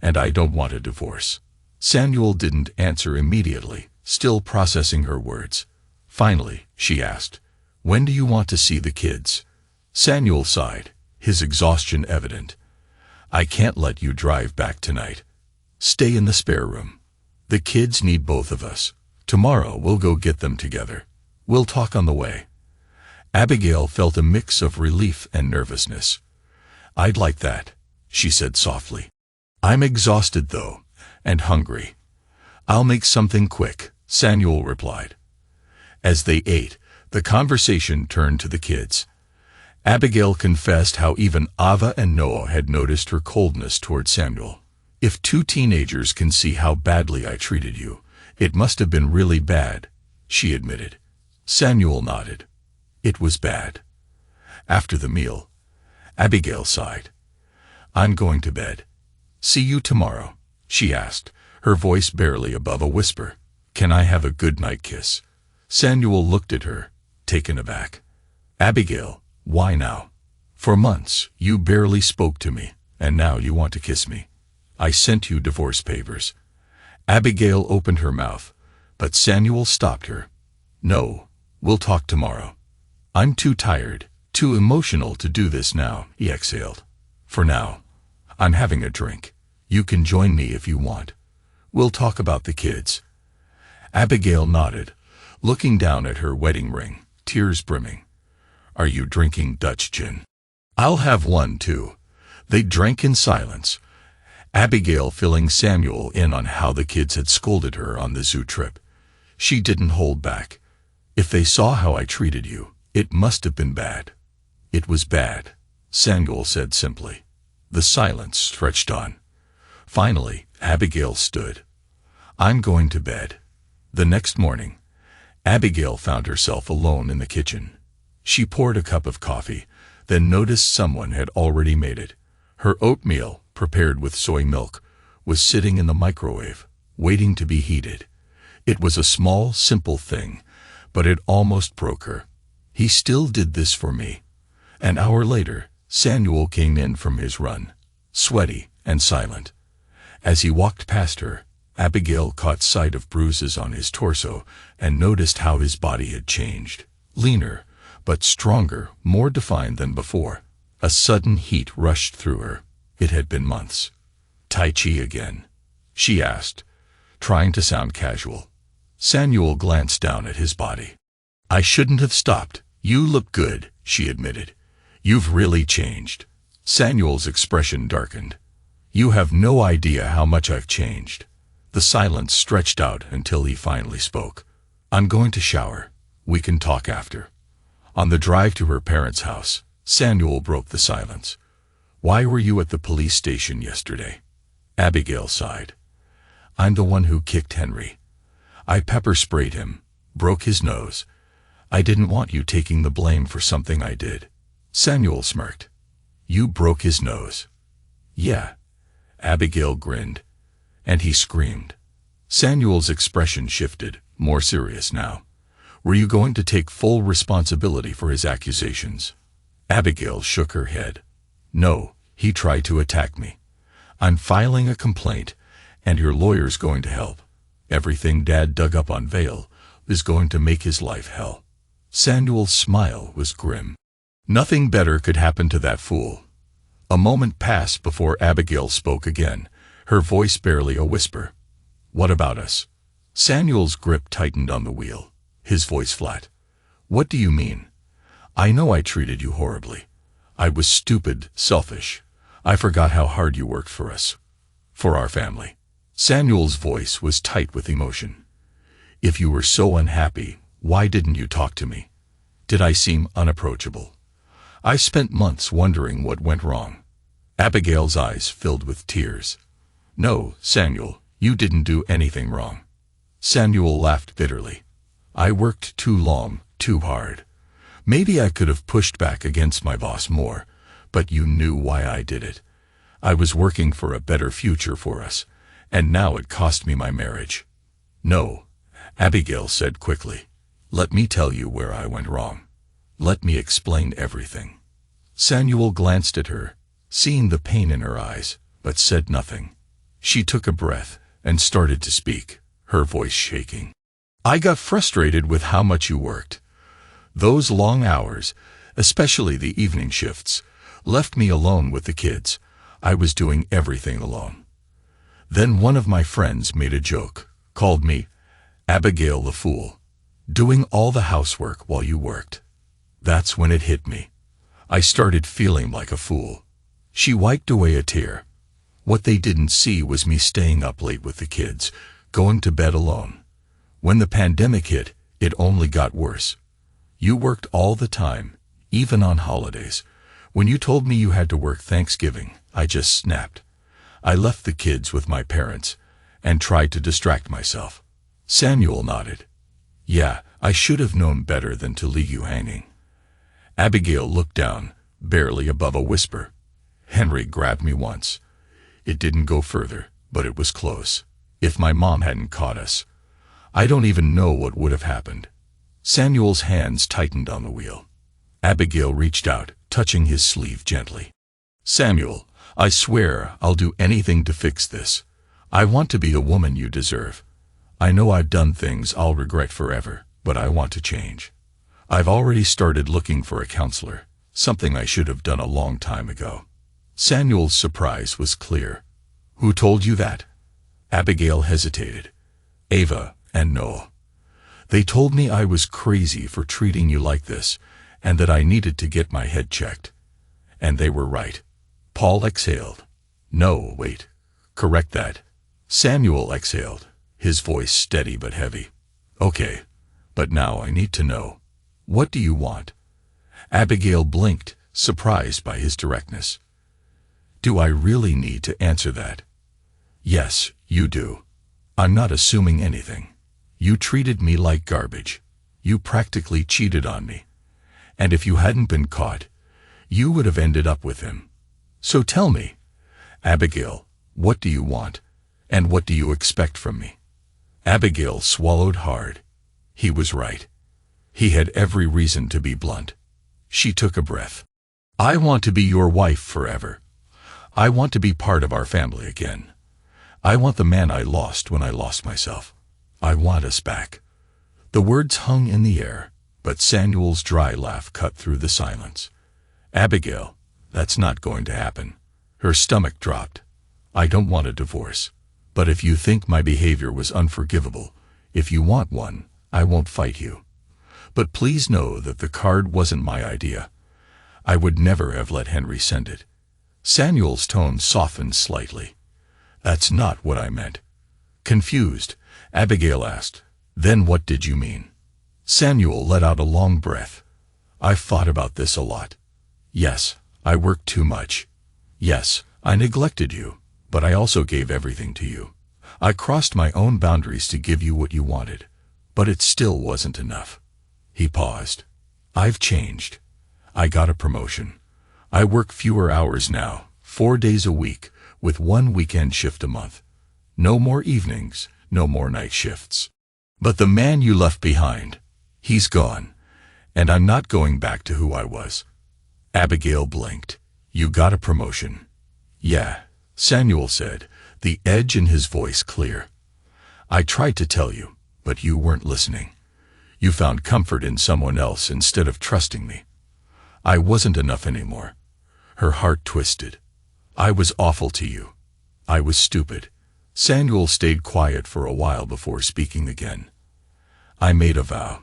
A: And I don't want a divorce. Samuel didn't answer immediately, still processing her words. Finally, she asked, when do you want to see the kids? Samuel sighed, his exhaustion evident. I can't let you drive back tonight. Stay in the spare room. The kids need both of us. Tomorrow we'll go get them together. We'll talk on the way. Abigail felt a mix of relief and nervousness. I'd like that, she said softly. I'm exhausted though, and hungry. I'll make something quick, Samuel replied. As they ate, the conversation turned to the kids. Abigail confessed how even Ava and Noah had noticed her coldness toward Samuel. If two teenagers can see how badly I treated you, it must have been really bad, she admitted. Samuel nodded. It was bad. After the meal, Abigail sighed. I'm going to bed. See you tomorrow, she asked, her voice barely above a whisper. Can I have a good night kiss? Samuel looked at her, taken aback. Abigail, why now? For months, you barely spoke to me, and now you want to kiss me. I sent you divorce papers. Abigail opened her mouth, but Samuel stopped her. No, we'll talk tomorrow. I'm too tired, too emotional to do this now, he exhaled. For now. I'm having a drink. You can join me if you want. We'll talk about the kids. Abigail nodded, looking down at her wedding ring, tears brimming. Are you drinking Dutch gin? I'll have one too. They drank in silence, Abigail filling Samuel in on how the kids had scolded her on the zoo trip. She didn't hold back. If they saw how I treated you, it must have been bad. It was bad, Samuel said simply. The silence stretched on. Finally, Abigail stood. I'm going to bed. The next morning, Abigail found herself alone in the kitchen. She poured a cup of coffee, then noticed someone had already made it. Her oatmeal, prepared with soy milk, was sitting in the microwave, waiting to be heated. It was a small, simple thing, but it almost broke her. He still did this for me. An hour later, Samuel came in from his run, sweaty and silent. As he walked past her, Abigail caught sight of bruises on his torso and noticed how his body had changed. Leaner, but stronger, more defined than before. A sudden heat rushed through her. It had been months. Tai Chi again? She asked, trying to sound casual. Samuel glanced down at his body. I shouldn't have stopped. You look good, she admitted. You've really changed. Samuel's expression darkened. You have no idea how much I've changed. The silence stretched out until he finally spoke. I'm going to shower. We can talk after. On the drive to her parents' house, Samuel broke the silence. Why were you at the police station yesterday? Abigail sighed. I'm the one who kicked Henry. I pepper-sprayed him, broke his nose. I didn't want you taking the blame for something I did. Samuel smirked. You broke his nose. Yeah. Abigail grinned. And he screamed. Samuel's expression shifted, more serious now. Were you going to take full responsibility for his accusations? Abigail shook her head. No, he tried to attack me. I'm filing a complaint, and your lawyer's going to help. Everything Dad dug up on Vale is going to make his life hell. Samuel's smile was grim. Nothing better could happen to that fool. A moment passed before Abigail spoke again, her voice barely a whisper. What about us? Samuel's grip tightened on the wheel, his voice flat. What do you mean? I know I treated you horribly. I was stupid, selfish. I forgot how hard you worked for us. For our family. Samuel's voice was tight with emotion. If you were so unhappy, why didn't you talk to me? Did I seem unapproachable? I spent months wondering what went wrong. Abigail's eyes filled with tears. No, Samuel, you didn't do anything wrong. Samuel laughed bitterly. I worked too long, too hard. Maybe I could have pushed back against my boss more, but you knew why I did it. I was working for a better future for us, and now it cost me my marriage. No, Abigail said quickly. Let me tell you where I went wrong. Let me explain everything. Samuel glanced at her, seeing the pain in her eyes, but said nothing. She took a breath and started to speak, her voice shaking. I got frustrated with how much you worked. Those long hours, especially the evening shifts, left me alone with the kids. I was doing everything alone. Then one of my friends made a joke, called me Abigail the Fool, doing all the housework while you worked. That's when it hit me. I started feeling like a fool. She wiped away a tear. What they didn't see was me staying up late with the kids, going to bed alone. When the pandemic hit, it only got worse. You worked all the time, even on holidays. When you told me you had to work Thanksgiving, I just snapped. I left the kids with my parents and tried to distract myself. Samuel nodded. Yeah, I should have known better than to leave you hanging. Abigail looked down, barely above a whisper. Henry grabbed me once. It didn't go further, but it was close. If my mom hadn't caught us, I don't even know what would have happened. Samuel's hands tightened on the wheel. Abigail reached out, touching his sleeve gently. Samuel, I swear I'll do anything to fix this. I want to be the woman you deserve. I know I've done things I'll regret forever, but I want to change. I've already started looking for a counselor, something I should have done a long time ago. Samuel's surprise was clear. Who told you that? Abigail hesitated. Ava and Noah. They told me I was crazy for treating you like this, and that I needed to get my head checked. And they were right. Paul exhaled. No, wait. Correct that. Samuel exhaled, his voice steady but heavy. Okay, but now I need to know. What do you want? Abigail blinked, surprised by his directness. Do I really need to answer that? Yes, you do. I'm not assuming anything. You treated me like garbage. You practically cheated on me. And if you hadn't been caught, you would have ended up with him. So tell me, Abigail, what do you want? And what do you expect from me? Abigail swallowed hard. He was right. He had every reason to be blunt. She took a breath. I want to be your wife forever. I want to be part of our family again. I want the man I lost when I lost myself. I want us back. The words hung in the air, but Samuel's dry laugh cut through the silence. Abigail, that's not going to happen. Her stomach dropped. I don't want a divorce. But if you think my behavior was unforgivable, if you want one, I won't fight you. But please know that the card wasn't my idea. I would never have let Henry send it. Samuel's tone softened slightly. That's not what I meant. Confused, Abigail asked, Then what did you mean? Samuel let out a long breath. I've thought about this a lot. Yes, I worked too much. Yes, I neglected you, but I also gave everything to you. I crossed my own boundaries to give you what you wanted, but it still wasn't enough. He paused. I've changed. I got a promotion. I work fewer hours now, 4 days a week, with 1 weekend shift a month. No more evenings, no more night shifts. But the man you left behind, he's gone, and I'm not going back to who I was. Abigail blinked. You got a promotion. Yeah, Samuel said, the edge in his voice clear. I tried to tell you, but you weren't listening. You found comfort in someone else instead of trusting me. I wasn't enough anymore. Her heart twisted. I was awful to you. I was stupid. Samuel stayed quiet for a while before speaking again. I made a vow.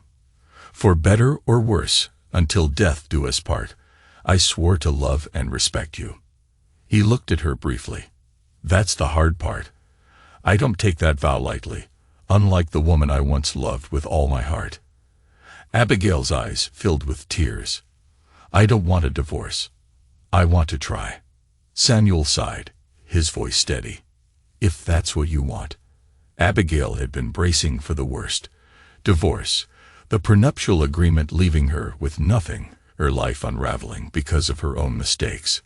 A: For better or worse, until death do us part, I swore to love and respect you. He looked at her briefly. That's the hard part. I don't take that vow lightly, unlike the woman I once loved with all my heart. Abigail's eyes filled with tears. I don't want a divorce. I want to try. Samuel sighed, his voice steady. If that's what you want. Abigail had been bracing for the worst. Divorce, the prenuptial agreement leaving her with nothing, her life unraveling because of her own mistakes.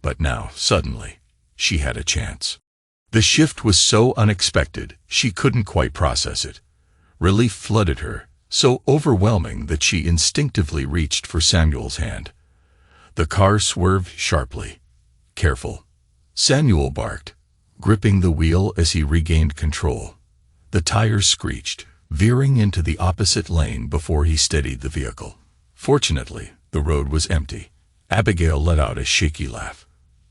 A: But now, suddenly, she had a chance. The shift was so unexpected, she couldn't quite process it. Relief flooded her, so overwhelming that she instinctively reached for Samuel's hand. The car swerved sharply. Careful. Samuel barked, gripping the wheel as he regained control. The tires screeched, veering into the opposite lane before he steadied the vehicle. Fortunately, the road was empty. Abigail let out a shaky laugh.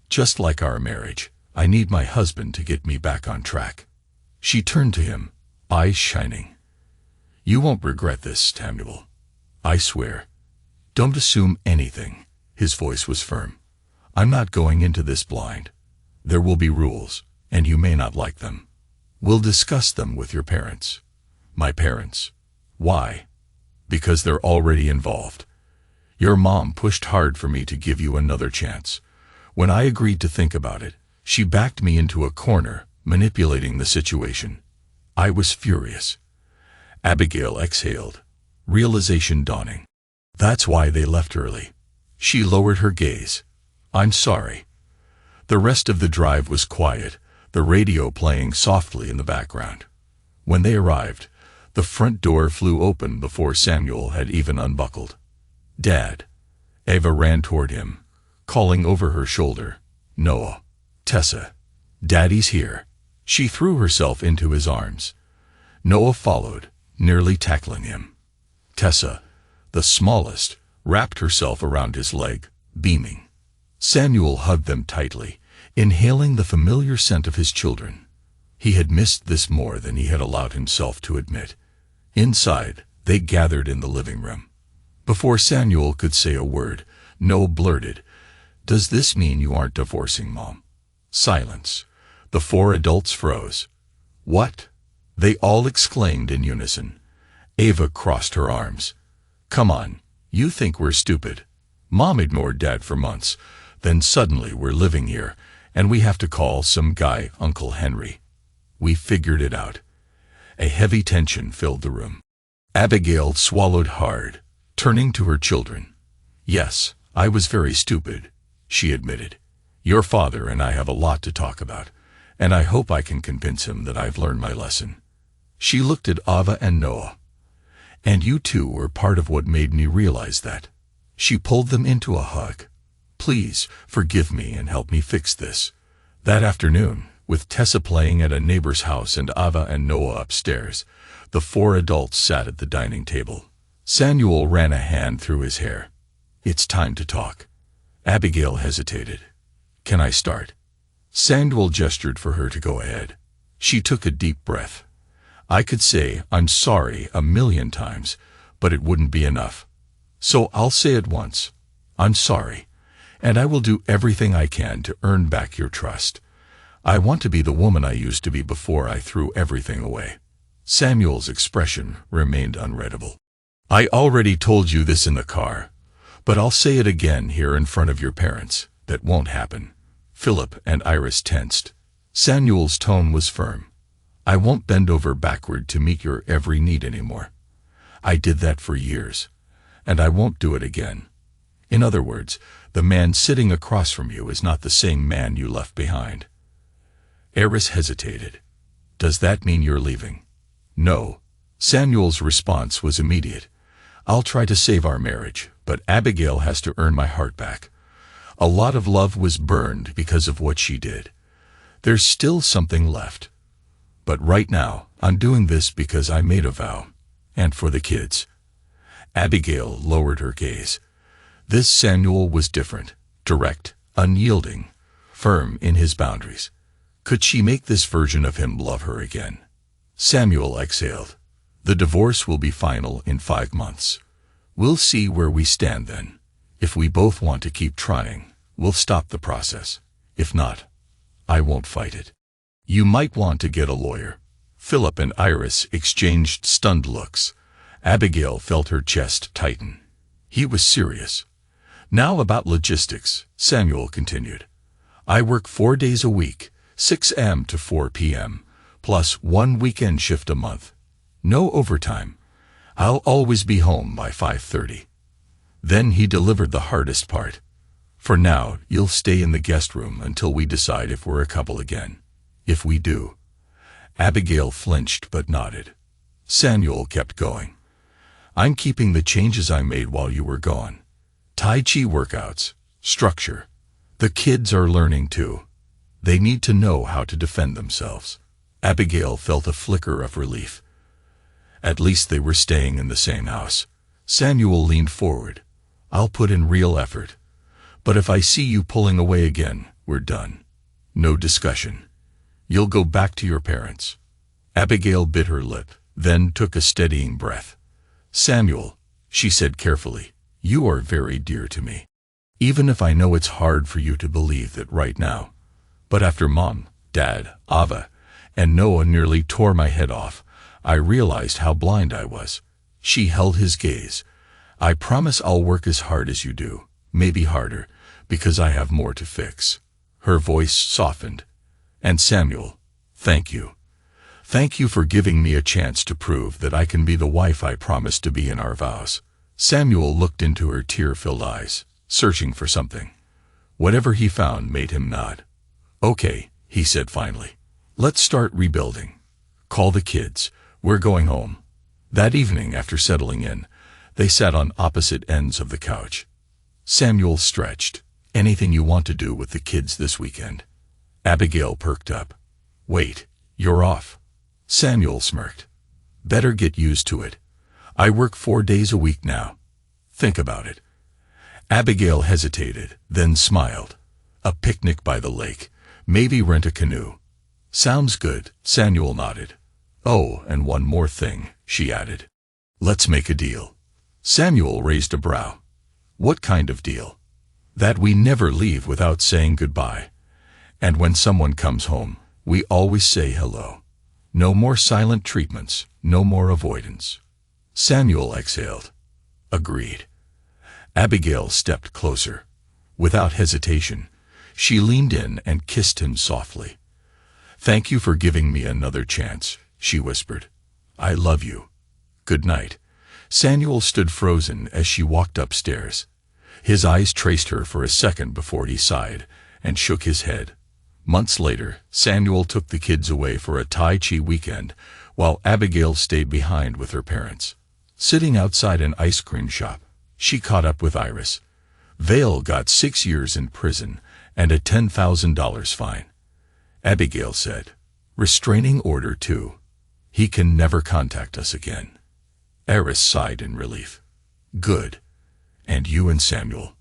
A: Just like our marriage, I need my husband to get me back on track. She turned to him, eyes shining. You won't regret this, Samuel. I swear. Don't assume anything. His voice was firm. I'm not going into this blind. There will be rules, and you may not like them. We'll discuss them with your parents. My parents. Why? Because they're already involved. Your mom pushed hard for me to give you another chance. When I agreed to think about it, she backed me into a corner, manipulating the situation. I was furious. Abigail exhaled, realization dawning. That's why they left early. She lowered her gaze. I'm sorry. The rest of the drive was quiet, the radio playing softly in the background. When they arrived, the front door flew open before Samuel had even unbuckled. Dad. Ava ran toward him, calling over her shoulder, "Noah, Tessa, Daddy's here." She threw herself into his arms. Noah followed, nearly tackling him. Tessa, the smallest, wrapped herself around his leg, beaming. Samuel hugged them tightly, inhaling the familiar scent of his children. He had missed this more than he had allowed himself to admit. Inside, they gathered in the living room. Before Samuel could say a word, Noah blurted, "Does this mean you aren't divorcing, Mom?" Silence. The four adults froze. "What?" they all exclaimed in unison. Ava crossed her arms. "Come on, you think we're stupid. Mom ignored Dad for months. Then suddenly we're living here, and we have to call some guy Uncle Henry. We figured it out." A heavy tension filled the room. Abigail swallowed hard, turning to her children. "Yes, I was very stupid," she admitted. "Your father and I have a lot to talk about, and I hope I can convince him that I've learned my lesson." She looked at Ava and Noah. "And you two were part of what made me realize that." She pulled them into a hug. "Please, forgive me and help me fix this." That afternoon, with Tessa playing at a neighbor's house and Ava and Noah upstairs, the four adults sat at the dining table. Samuel ran a hand through his hair. "It's time to talk." Abigail hesitated. "Can I start?" Samuel gestured for her to go ahead. She took a deep breath. "I could say I'm sorry 1,000,000 times, but it wouldn't be enough. So I'll say it once. I'm sorry, and I will do everything I can to earn back your trust. I want to be the woman I used to be before I threw everything away." Samuel's expression remained unreadable. "I already told you this in the car, but I'll say it again here in front of your parents. That won't happen." Philip and Iris tensed. Samuel's tone was firm. "I won't bend over backward to meet your every need anymore. I did that for years, and I won't do it again. In other words, the man sitting across from you is not the same man you left behind." Iris hesitated. "Does that mean you're leaving?" "No." Samuel's response was immediate. "I'll try to save our marriage, but Abigail has to earn my heart back. A lot of love was burned because of what she did. There's still something left. But right now, I'm doing this because I made a vow. And for the kids." Abigail lowered her gaze. This Samuel was different, direct, unyielding, firm in his boundaries. Could she make this version of him love her again? Samuel exhaled. "The divorce will be final in 5 months. We'll see where we stand then. If we both want to keep trying, we'll stop the process. If not, I won't fight it. You might want to get a lawyer." Philip and Iris exchanged stunned looks. Abigail felt her chest tighten. He was serious. "Now about logistics," Samuel continued. "I work 4 days a week, 6 a.m. to 4 p.m., plus 1 weekend shift a month. No overtime. I'll always be home by 5:30. Then he delivered the hardest part. "For now, you'll stay in the guest room until we decide if we're a couple again. If we do." Abigail flinched but nodded. Samuel kept going. "I'm keeping the changes I made while you were gone. Tai Chi workouts, structure. The kids are learning too. They need to know how to defend themselves." Abigail felt a flicker of relief. At least they were staying in the same house. Samuel leaned forward. "I'll put in real effort. But if I see you pulling away again, we're done. No discussion. You'll go back to your parents." Abigail bit her lip, then took a steadying breath. "Samuel," she said carefully, "you are very dear to me. Even if I know it's hard for you to believe that right now. But after Mom, Dad, Ava, and Noah nearly tore my head off, I realized how blind I was." She held his gaze. "I promise I'll work as hard as you do, maybe harder, because I have more to fix." Her voice softened. "And Samuel, thank you. Thank you for giving me a chance to prove that I can be the wife I promised to be in our vows." Samuel looked into her tear-filled eyes, searching for something. Whatever he found made him nod. "Okay," he said finally. "Let's start rebuilding. Call the kids. We're going home." That evening, after settling in, they sat on opposite ends of the couch. Samuel stretched. Anything you want to do with the kids this weekend? Abigail perked up. Wait, you're off. Samuel smirked. Better get used to it. I work 4 days a week now. Think about it. Abigail hesitated, then smiled. A picnic by the lake. Maybe rent a canoe. Sounds good, Samuel nodded. Oh, and one more thing, she added. Let's make a deal. Samuel raised a brow. What kind of deal? That we never leave without saying goodbye. And when someone comes home, we always say hello. No more silent treatments, no more avoidance. Samuel exhaled. Agreed. Abigail stepped closer. Without hesitation, she leaned in and kissed him softly. Thank you for giving me another chance, she whispered. I love you. Good night. Samuel stood frozen as she walked upstairs. His eyes traced her for a second before he sighed and shook his head. Months later, Samuel took the kids away for a Tai Chi weekend, while Abigail stayed behind with her parents. Sitting outside an ice cream shop, she caught up with Iris. Vale got 6 years in prison and a $10,000 fine. Abigail said, restraining order too. He can never contact us again. Iris sighed in relief. Good. And you and Samuel?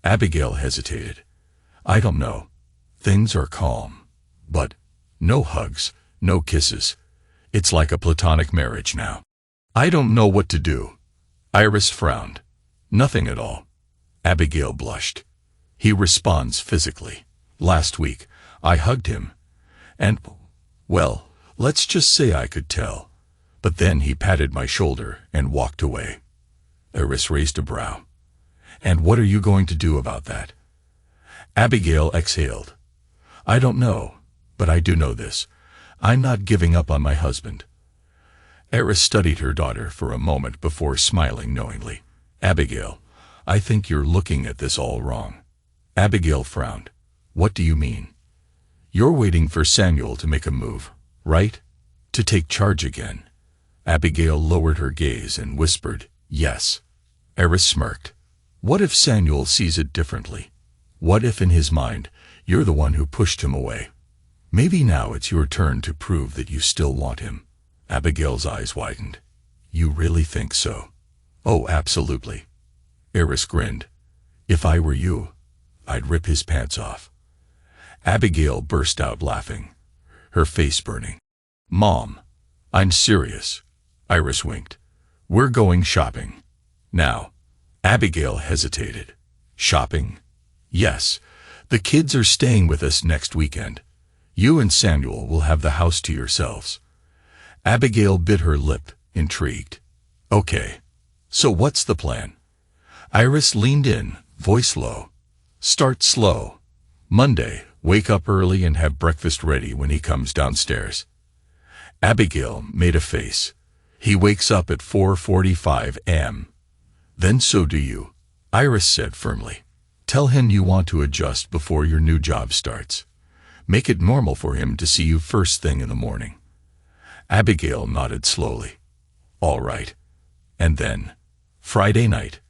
A: Abigail hesitated. I don't know. Things are calm. But no hugs, no kisses. It's like a platonic marriage now. I don't know what to do. Iris frowned. Nothing at all. Abigail blushed. He responds physically. Last week, I hugged him. And, well, let's just say I could tell. But then he patted my shoulder and walked away. Iris raised a brow. And what are you going to do about that? Abigail exhaled. I don't know, but I do know this. I'm not giving up on my husband. Iris studied her daughter for a moment before smiling knowingly. Abigail, I think you're looking at this all wrong. Abigail frowned. What do you mean? You're waiting for Samuel to make a move, right? To take charge again. Abigail lowered her gaze and whispered, yes. Iris smirked. What if Samuel sees it differently? What if in his mind, you're the one who pushed him away? Maybe now it's your turn to prove that you still want him. Abigail's eyes widened. You really think so? Oh, absolutely. Iris grinned. If I were you, I'd rip his pants off. Abigail burst out laughing, her face burning. Mom, I'm serious. Iris winked. We're going shopping. Now. Abigail hesitated. Shopping? Yes. The kids are staying with us next weekend. You and Samuel will have the house to yourselves. Abigail bit her lip, intrigued. Okay. So what's the plan? Iris leaned in, voice low. Start slow. Monday, wake up early and have breakfast ready when he comes downstairs. Abigail made a face. He wakes up at 4:45 a.m. Then so do you, Iris said firmly. Tell him you want to adjust before your new job starts. Make it normal for him to see you first thing in the morning. Abigail nodded slowly. All right. And then, Friday night.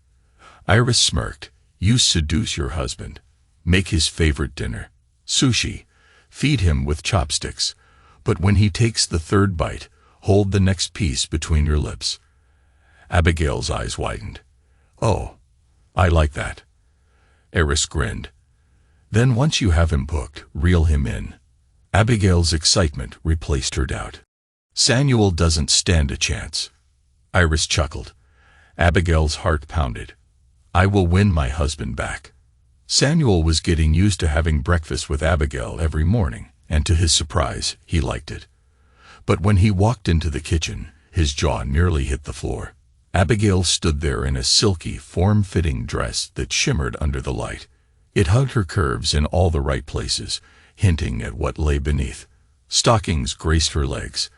A: Iris smirked. You seduce your husband. Make his favorite dinner. Sushi. Feed him with chopsticks. But when he takes the third bite, hold the next piece between your lips. Abigail's eyes widened. Oh, I like that. Iris grinned. Then once you have him hooked, reel him in. Abigail's excitement replaced her doubt. Samuel doesn't stand a chance. Iris chuckled. Abigail's heart pounded. I will win my husband back. Samuel was getting used to having breakfast with Abigail every morning, and to his surprise, he liked it. But when he walked into the kitchen, his jaw nearly hit the floor. Abigail stood there in a silky, form-fitting dress that shimmered under the light. It hugged her curves in all the right places, hinting at what lay beneath. Stockings graced her legs,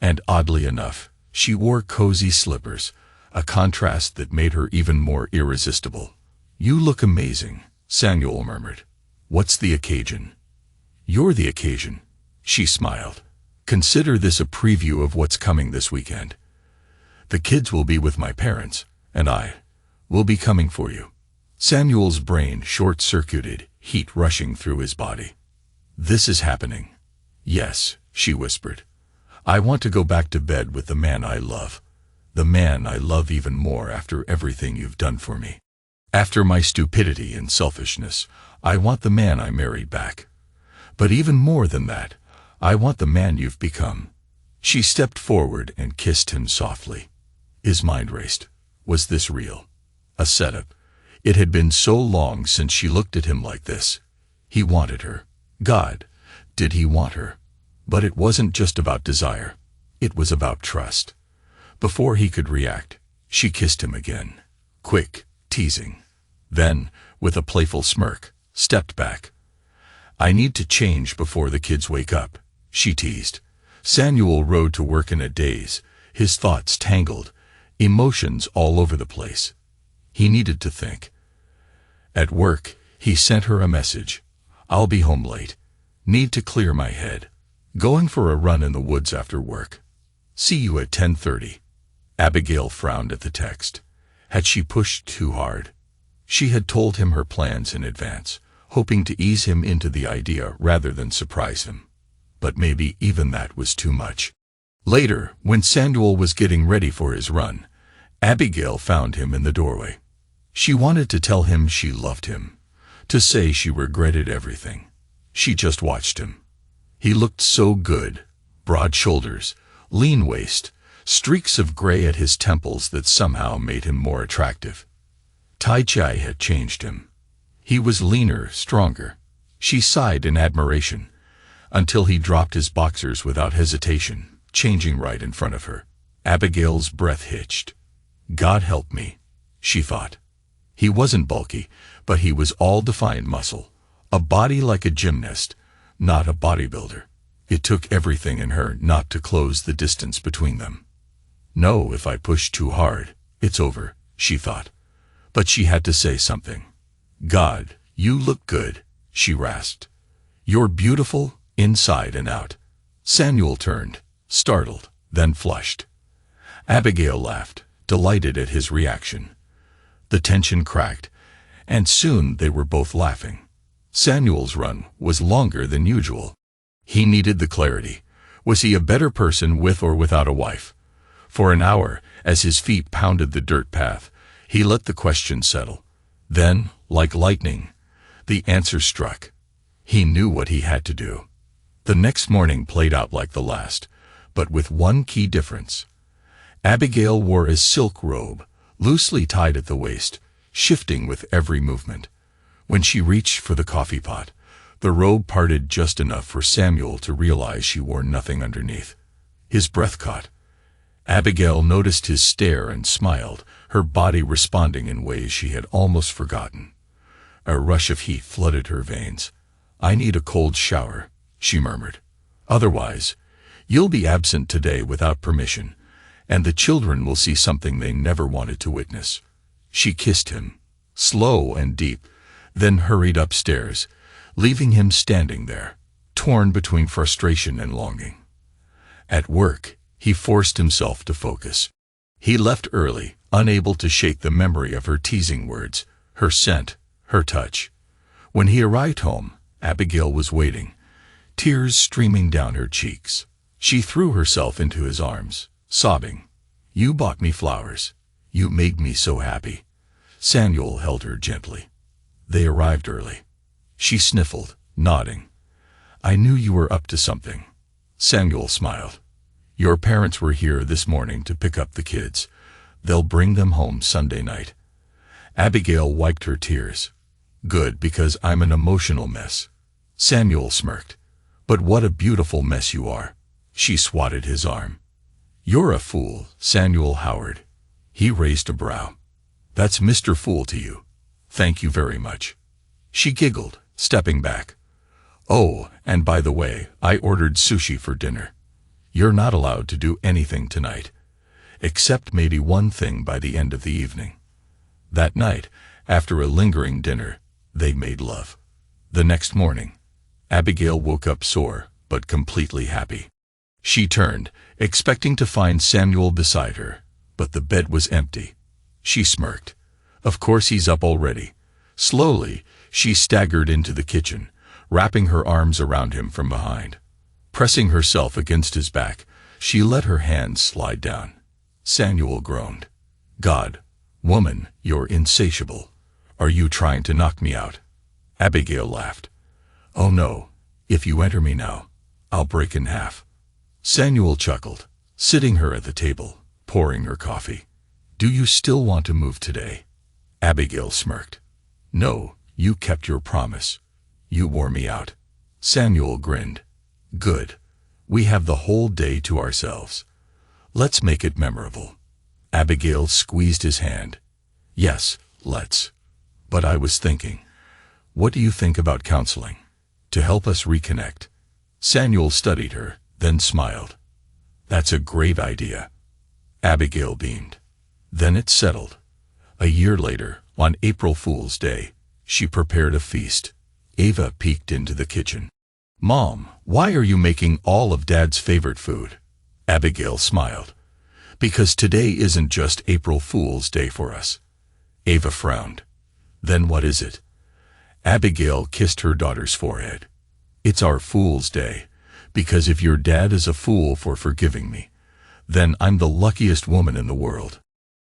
A: and oddly enough, she wore cozy slippers, a contrast that made her even more irresistible. You look amazing, Samuel murmured. What's the occasion? You're the occasion, she smiled. Consider this a preview of what's coming this weekend. The kids will be with my parents, and I will be coming for you. Samuel's brain short-circuited, heat rushing through his body. This is happening. Yes, she whispered. I want to go back to bed with the man I love. The man I love even more after everything you've done for me. After my stupidity and selfishness, I want the man I married back. But even more than that, I want the man you've become. She stepped forward and kissed him softly. His mind raced. Was this real? A setup? It had been so long since she looked at him like this. He wanted her. God, did he want her? But it wasn't just about desire. It was about trust. Before he could react, she kissed him again. Quick, teasing. Then, with a playful smirk, stepped back. I need to change before the kids wake up, she teased. Samuel rode to work in a daze, his thoughts tangled, emotions all over the place. He needed to think. At work, he sent her a message. I'll be home late. Need to clear my head. Going for a run in the woods after work. See you at 10:30. Abigail frowned at the text. Had she pushed too hard? She had told him her plans in advance, hoping to ease him into the idea rather than surprise him. But maybe even that was too much. Later, when Samuel was getting ready for his run, Abigail found him in the doorway. She wanted to tell him she loved him, to say she regretted everything. She just watched him. He looked so good, broad shoulders, lean waist, streaks of gray at his temples that somehow made him more attractive. Tai Chi had changed him. He was leaner, stronger. She sighed in admiration, until he dropped his boxers without hesitation, changing right in front of her. Abigail's breath hitched. God help me, she thought. He wasn't bulky, but he was all defined muscle, a body like a gymnast, not a bodybuilder. It took everything in her not to close the distance between them. No, if I push too hard, it's over, she thought. But she had to say something. God, you look good, she rasped. You're beautiful, inside and out. Samuel turned, startled, then flushed. Abigail laughed, delighted at his reaction. The tension cracked, and soon they were both laughing. Samuel's run was longer than usual. He needed the clarity. Was he a better person with or without a wife? For an hour, as his feet pounded the dirt path, he let the question settle. Then, like lightning, the answer struck. He knew what he had to do. The next morning played out like the last, but with one key difference. Abigail wore a silk robe, loosely tied at the waist, shifting with every movement. When she reached for the coffee pot, the robe parted just enough for Samuel to realize she wore nothing underneath. His breath caught. Abigail noticed his stare and smiled, her body responding in ways she had almost forgotten. A rush of heat flooded her veins. I need a cold shower, she murmured. Otherwise, you'll be absent today without permission, and the children will see something they never wanted to witness. She kissed him, slow and deep, then hurried upstairs, leaving him standing there, torn between frustration and longing. At work, he forced himself to focus. He left early, unable to shake the memory of her teasing words, her scent, her touch. When he arrived home, Abigail was waiting, tears streaming down her cheeks. She threw herself into his arms, sobbing. You bought me flowers. You made me so happy. Samuel held her gently. They arrived early. She sniffled, nodding. I knew you were up to something. Samuel smiled. Your parents were here this morning to pick up the kids. They'll bring them home Sunday night. Abigail wiped her tears. Good, because I'm an emotional mess. Samuel smirked. But what a beautiful mess you are. She swatted his arm. You're a fool, Samuel Howard. He raised a brow. That's Mr. Fool to you. Thank you very much. She giggled, stepping back. Oh, and by the way, I ordered sushi for dinner. You're not allowed to do anything tonight, except maybe one thing by the end of the evening. That night, after a lingering dinner, they made love. The next morning, Abigail woke up sore, but completely happy. She turned, expecting to find Samuel beside her, but the bed was empty. She smirked. Of course he's up already. Slowly, she staggered into the kitchen, wrapping her arms around him from behind. Pressing herself against his back, she let her hands slide down. Samuel groaned. God, woman, you're insatiable. Are you trying to knock me out? Abigail laughed. Oh no, if you enter me now, I'll break in half. Samuel chuckled, sitting her at the table, pouring her coffee. Do you still want to move today? Abigail smirked. No, you kept your promise. You wore me out. Samuel grinned. Good. We have the whole day to ourselves. Let's make it memorable. Abigail squeezed his hand. Yes, let's. But I was thinking, what do you think about counseling? To help us reconnect? Samuel studied her, then smiled. That's a great idea. Abigail beamed. Then it's settled. A year later, on April Fool's Day, she prepared a feast. Ava peeked into the kitchen. Mom, why are you making all of Dad's favorite food? Abigail smiled. Because today isn't just April Fool's Day for us. Ava frowned. Then what is it? Abigail kissed her daughter's forehead. It's our Fool's Day, because if your dad is a fool for forgiving me, then I'm the luckiest woman in the world.